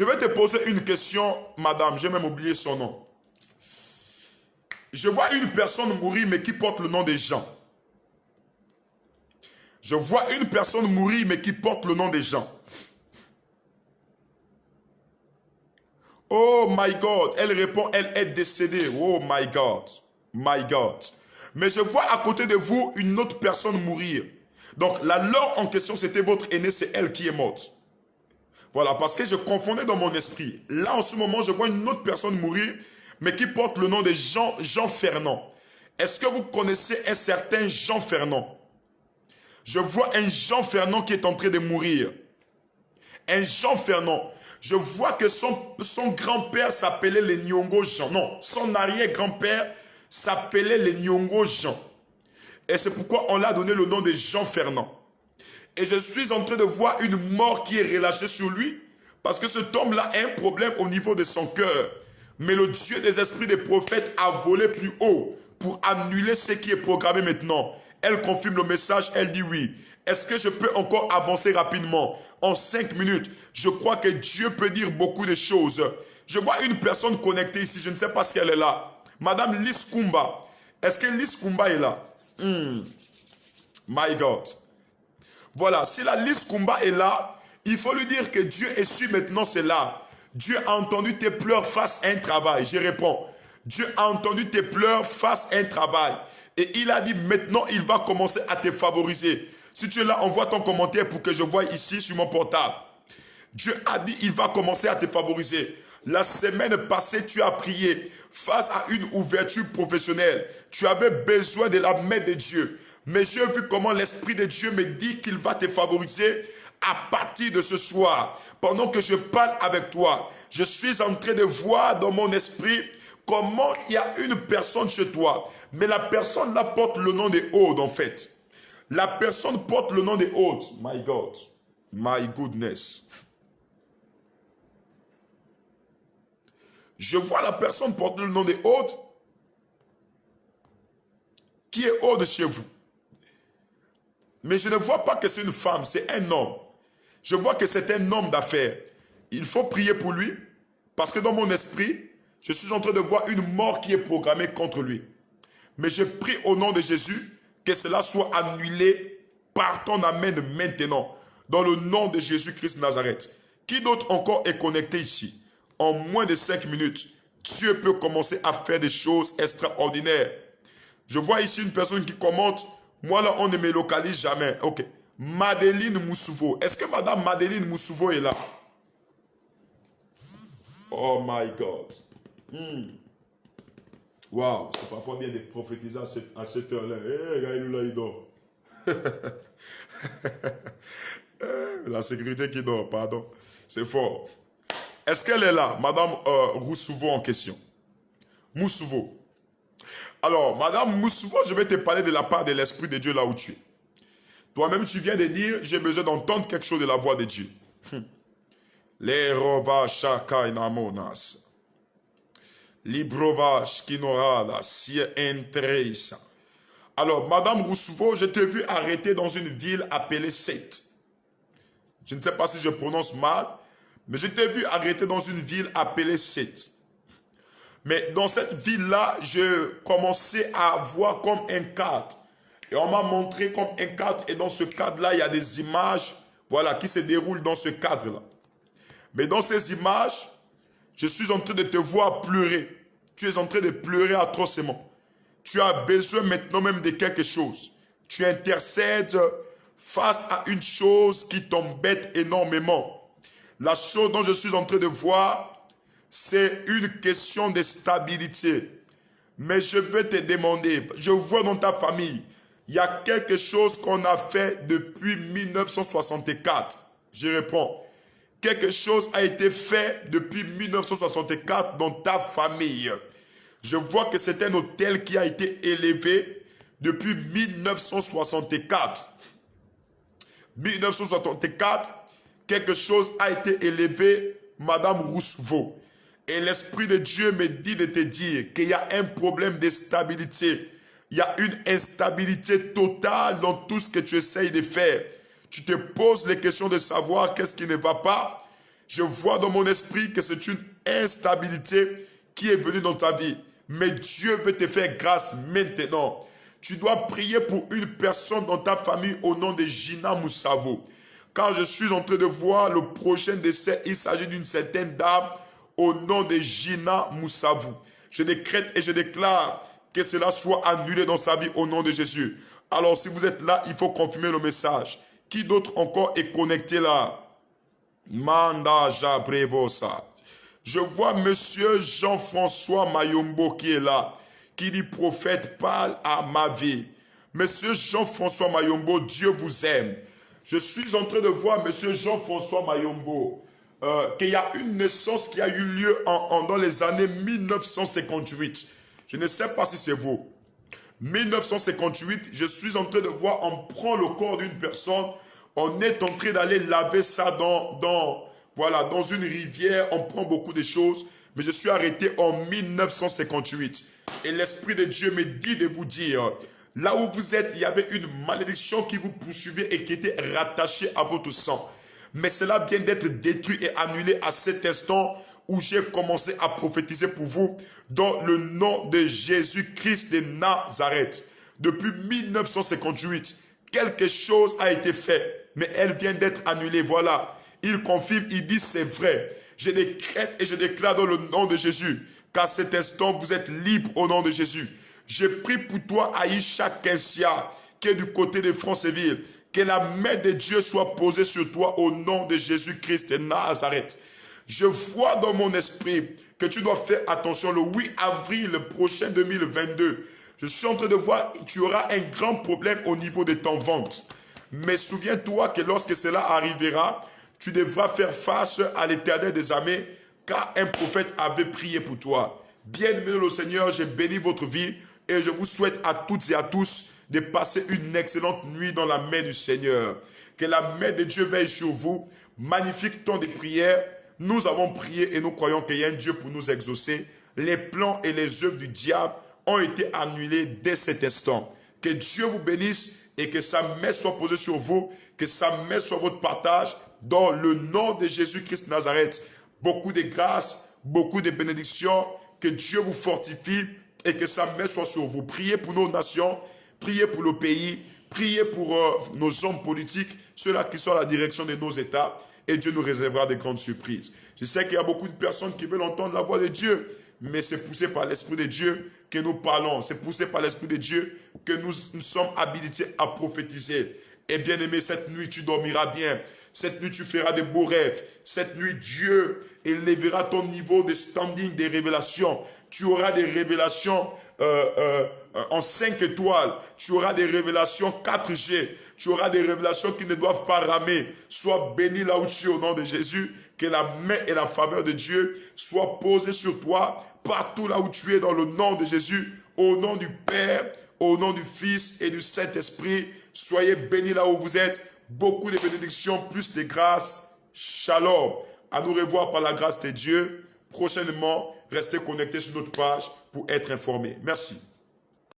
vais te poser une question, madame. J'ai même oublié son nom. Je vois une personne mourir, mais qui porte le nom de Jean. Je vois une personne mourir, mais qui porte le nom de Jean. Oh my God. Elle répond, elle est décédée. Oh my God. My God. Mais je vois à côté de vous une autre personne mourir. Donc la Laure en question, c'était votre aînée, c'est elle qui est morte. Voilà, parce que je confondais dans mon esprit. Là, en ce moment, je vois une autre personne mourir, mais qui porte le nom de Jean Fernand. Est-ce que vous connaissez un certain Jean Fernand? Je vois un Jean Fernand qui est en train de mourir. Un Jean Fernand. Je vois que son grand-père s'appelait le Nyongo Jean. Non, son arrière-grand-père s'appelait le Nyongo Jean. Et c'est pourquoi on l'a donné le nom de Jean Fernand. Et je suis en train de voir une mort qui est relâchée sur lui. Parce que cet homme-là a un problème au niveau de son cœur. Mais le Dieu des esprits des prophètes a volé plus haut pour annuler ce qui est programmé maintenant. Elle confirme le message, elle dit oui. Est-ce que je peux encore avancer rapidement? En 5 minutes, je crois que Dieu peut dire beaucoup de choses. Je vois une personne connectée ici, je ne sais pas si elle est là. Madame Lys Kumba. Est-ce que Lys Kumba est là? My God. Voilà, si la Lys Kumba est là, il faut lui dire que Dieu est sûr maintenant, c'est là. Dieu a entendu tes pleurs face à un travail. Je réponds. Dieu a entendu tes pleurs face à un travail. Et il a dit maintenant, il va commencer à te favoriser. Si tu es là, envoie ton commentaire pour que je voie ici sur mon portable. Dieu a dit, il va commencer à te favoriser. La semaine passée, tu as prié face à une ouverture professionnelle. Tu avais besoin de la main de Dieu. Mais j'ai vu comment l'Esprit de Dieu me dit qu'il va te favoriser à partir de ce soir. Pendant que je parle avec toi, je suis en train de voir dans mon esprit comment il y a une personne chez toi. Mais la personne là porte le nom de Aude en fait. La personne porte le nom de Aude. My God. My goodness. Je vois la personne porter le nom de Aude, qui est Aude chez vous. Mais je ne vois pas que c'est une femme, c'est un homme. Je vois que c'est un homme d'affaires. Il faut prier pour lui, parce que dans mon esprit, je suis en train de voir une mort qui est programmée contre lui. Mais je prie au nom de Jésus que cela soit annulé par ton amen maintenant. Dans le nom de Jésus-Christ Nazareth. Qui d'autre encore est connecté ici? En moins de 5 minutes, Dieu peut commencer à faire des choses extraordinaires. Je vois ici une personne qui commente. Moi là, on ne me localise jamais. Ok. Madeleine Moussouvo. Est-ce que Madame Madeleine Moussouvo est là? Oh my God. Waouh, c'est parfois bien de prophétiser à cette heure-là. Hé, Gaïloula, il dort. La sécurité qui dort, pardon. C'est fort. Est-ce qu'elle est là, Madame Moussouvo en question? Moussouvo. Alors, Madame Moussouvo, je vais te parler de la part de l'Esprit de Dieu là où tu es. Toi-même, tu viens de dire, j'ai besoin d'entendre quelque chose de la voix de Dieu. Les rova shaka inamonas. Librova shkinorada si entreisa. Alors, Madame Moussouvo, je t'ai vu arrêter dans une ville appelée Sète. Je ne sais pas si je prononce mal, mais je t'ai vu arrêter dans une ville appelée Sète. Mais dans cette ville-là, je commençais à voir comme un cadre. Et on m'a montré comme un cadre. Et dans ce cadre-là, il y a des images, voilà, qui se déroulent dans ce cadre-là. Mais dans ces images, je suis en train de te voir pleurer. Tu es en train de pleurer atrocement. Tu as besoin maintenant même de quelque chose. Tu intercèdes face à une chose qui t'embête énormément. La chose dont je suis en train de voir, c'est une question de stabilité. Mais je vais te demander, je vois dans ta famille, il y a quelque chose qu'on a fait depuis 1964. Je réponds. Quelque chose a été fait depuis 1964 dans ta famille. Je vois que c'est un hôtel qui a été élevé depuis 1964. 1964, quelque chose a été élevé, Madame Rousseau. Et l'Esprit de Dieu me dit de te dire qu'il y a un problème de stabilité. Il y a une instabilité totale dans tout ce que tu essayes de faire. Tu te poses les questions de savoir qu'est-ce qui ne va pas. Je vois dans mon esprit que c'est une instabilité qui est venue dans ta vie. Mais Dieu veut te faire grâce maintenant. Tu dois prier pour une personne dans ta famille au nom de Gina Moussavo. Quand je suis en train de voir le prochain décès, il s'agit d'une certaine dame au nom de Gina Moussavo. Je décrète et je déclare que cela soit annulé dans sa vie au nom de Jésus. Alors si vous êtes là, il faut confirmer le message. Qui d'autre encore est connecté là? Manda Jabrevosa. Je vois monsieur Jean-François Mayombo qui est là, qui dit prophète parle à ma vie. Monsieur Jean-François Mayombo, Dieu vous aime. Je suis en train de voir monsieur Jean-François Mayombo, qu'il y a une naissance qui a eu lieu dans les années 1958. Je ne sais pas si c'est vous. 1958, je suis en train de voir, on prend le corps d'une personne, on est en train d'aller laver ça dans une rivière, on prend beaucoup de choses, mais je suis arrêté en 1958. Et l'Esprit de Dieu me dit de vous dire, là où vous êtes, il y avait une malédiction qui vous poursuivait et qui était rattachée à votre sang. Mais cela vient d'être détruit et annulé à cet instant où j'ai commencé à prophétiser pour vous dans le nom de Jésus-Christ de Nazareth. Depuis 1958, quelque chose a été fait, mais elle vient d'être annulée. Voilà, il confirme, il dit c'est vrai. Je décrète et je déclare dans le nom de Jésus qu'à cet instant, vous êtes libre au nom de Jésus. Je prie pour toi, Aïcha Kensia, qui est du côté de Franceville, que la main de Dieu soit posée sur toi au nom de Jésus-Christ de Nazareth. Je vois dans mon esprit que tu dois faire attention le 8 avril prochain 2022. Je suis en train de voir que tu auras un grand problème au niveau de ton ventre. Mais souviens-toi que lorsque cela arrivera, tu devras faire face à l'Éternel des armées, car un prophète avait prié pour toi. Bien-aimé le Seigneur, je bénis votre vie et je vous souhaite à toutes et à tous de passer une excellente nuit dans la main du Seigneur. Que la main de Dieu veille sur vous, magnifique temps de prière, Nous avons prié et nous croyons qu'il y a un Dieu pour nous exaucer. Les plans et les œuvres du diable ont été annulés dès cet instant. Que Dieu vous bénisse et que sa main soit posée sur vous, que sa main soit votre partage dans le nom de Jésus-Christ de Nazareth. Beaucoup de grâce, beaucoup de bénédictions, que Dieu vous fortifie et que sa main soit sur vous. Priez pour nos nations, priez pour le pays, priez pour nos hommes politiques, ceux-là qui sont à la direction de nos États, et Dieu nous réservera de grandes surprises. Je sais qu'il y a beaucoup de personnes qui veulent entendre la voix de Dieu, mais c'est poussé par l'Esprit de Dieu que nous parlons. C'est poussé par l'Esprit de Dieu que nous sommes habilités à prophétiser. Et bien aimé, cette nuit, tu dormiras bien. Cette nuit, tu feras de beaux rêves. Cette nuit, Dieu élèvera ton niveau de standing, des révélations. Tu auras des révélations en 5 étoiles. Tu auras des révélations 4G. Tu auras des révélations qui ne doivent pas ramer. Sois béni là où tu es au nom de Jésus. Que la main et la faveur de Dieu soient posées sur toi partout là où tu es dans le nom de Jésus. Au nom du Père, au nom du Fils et du Saint-Esprit. Soyez bénis là où vous êtes. Beaucoup de bénédictions, plus de grâce. Shalom. À nous revoir par la grâce de Dieu. Prochainement, restez connectés sur notre page pour être informés. Merci.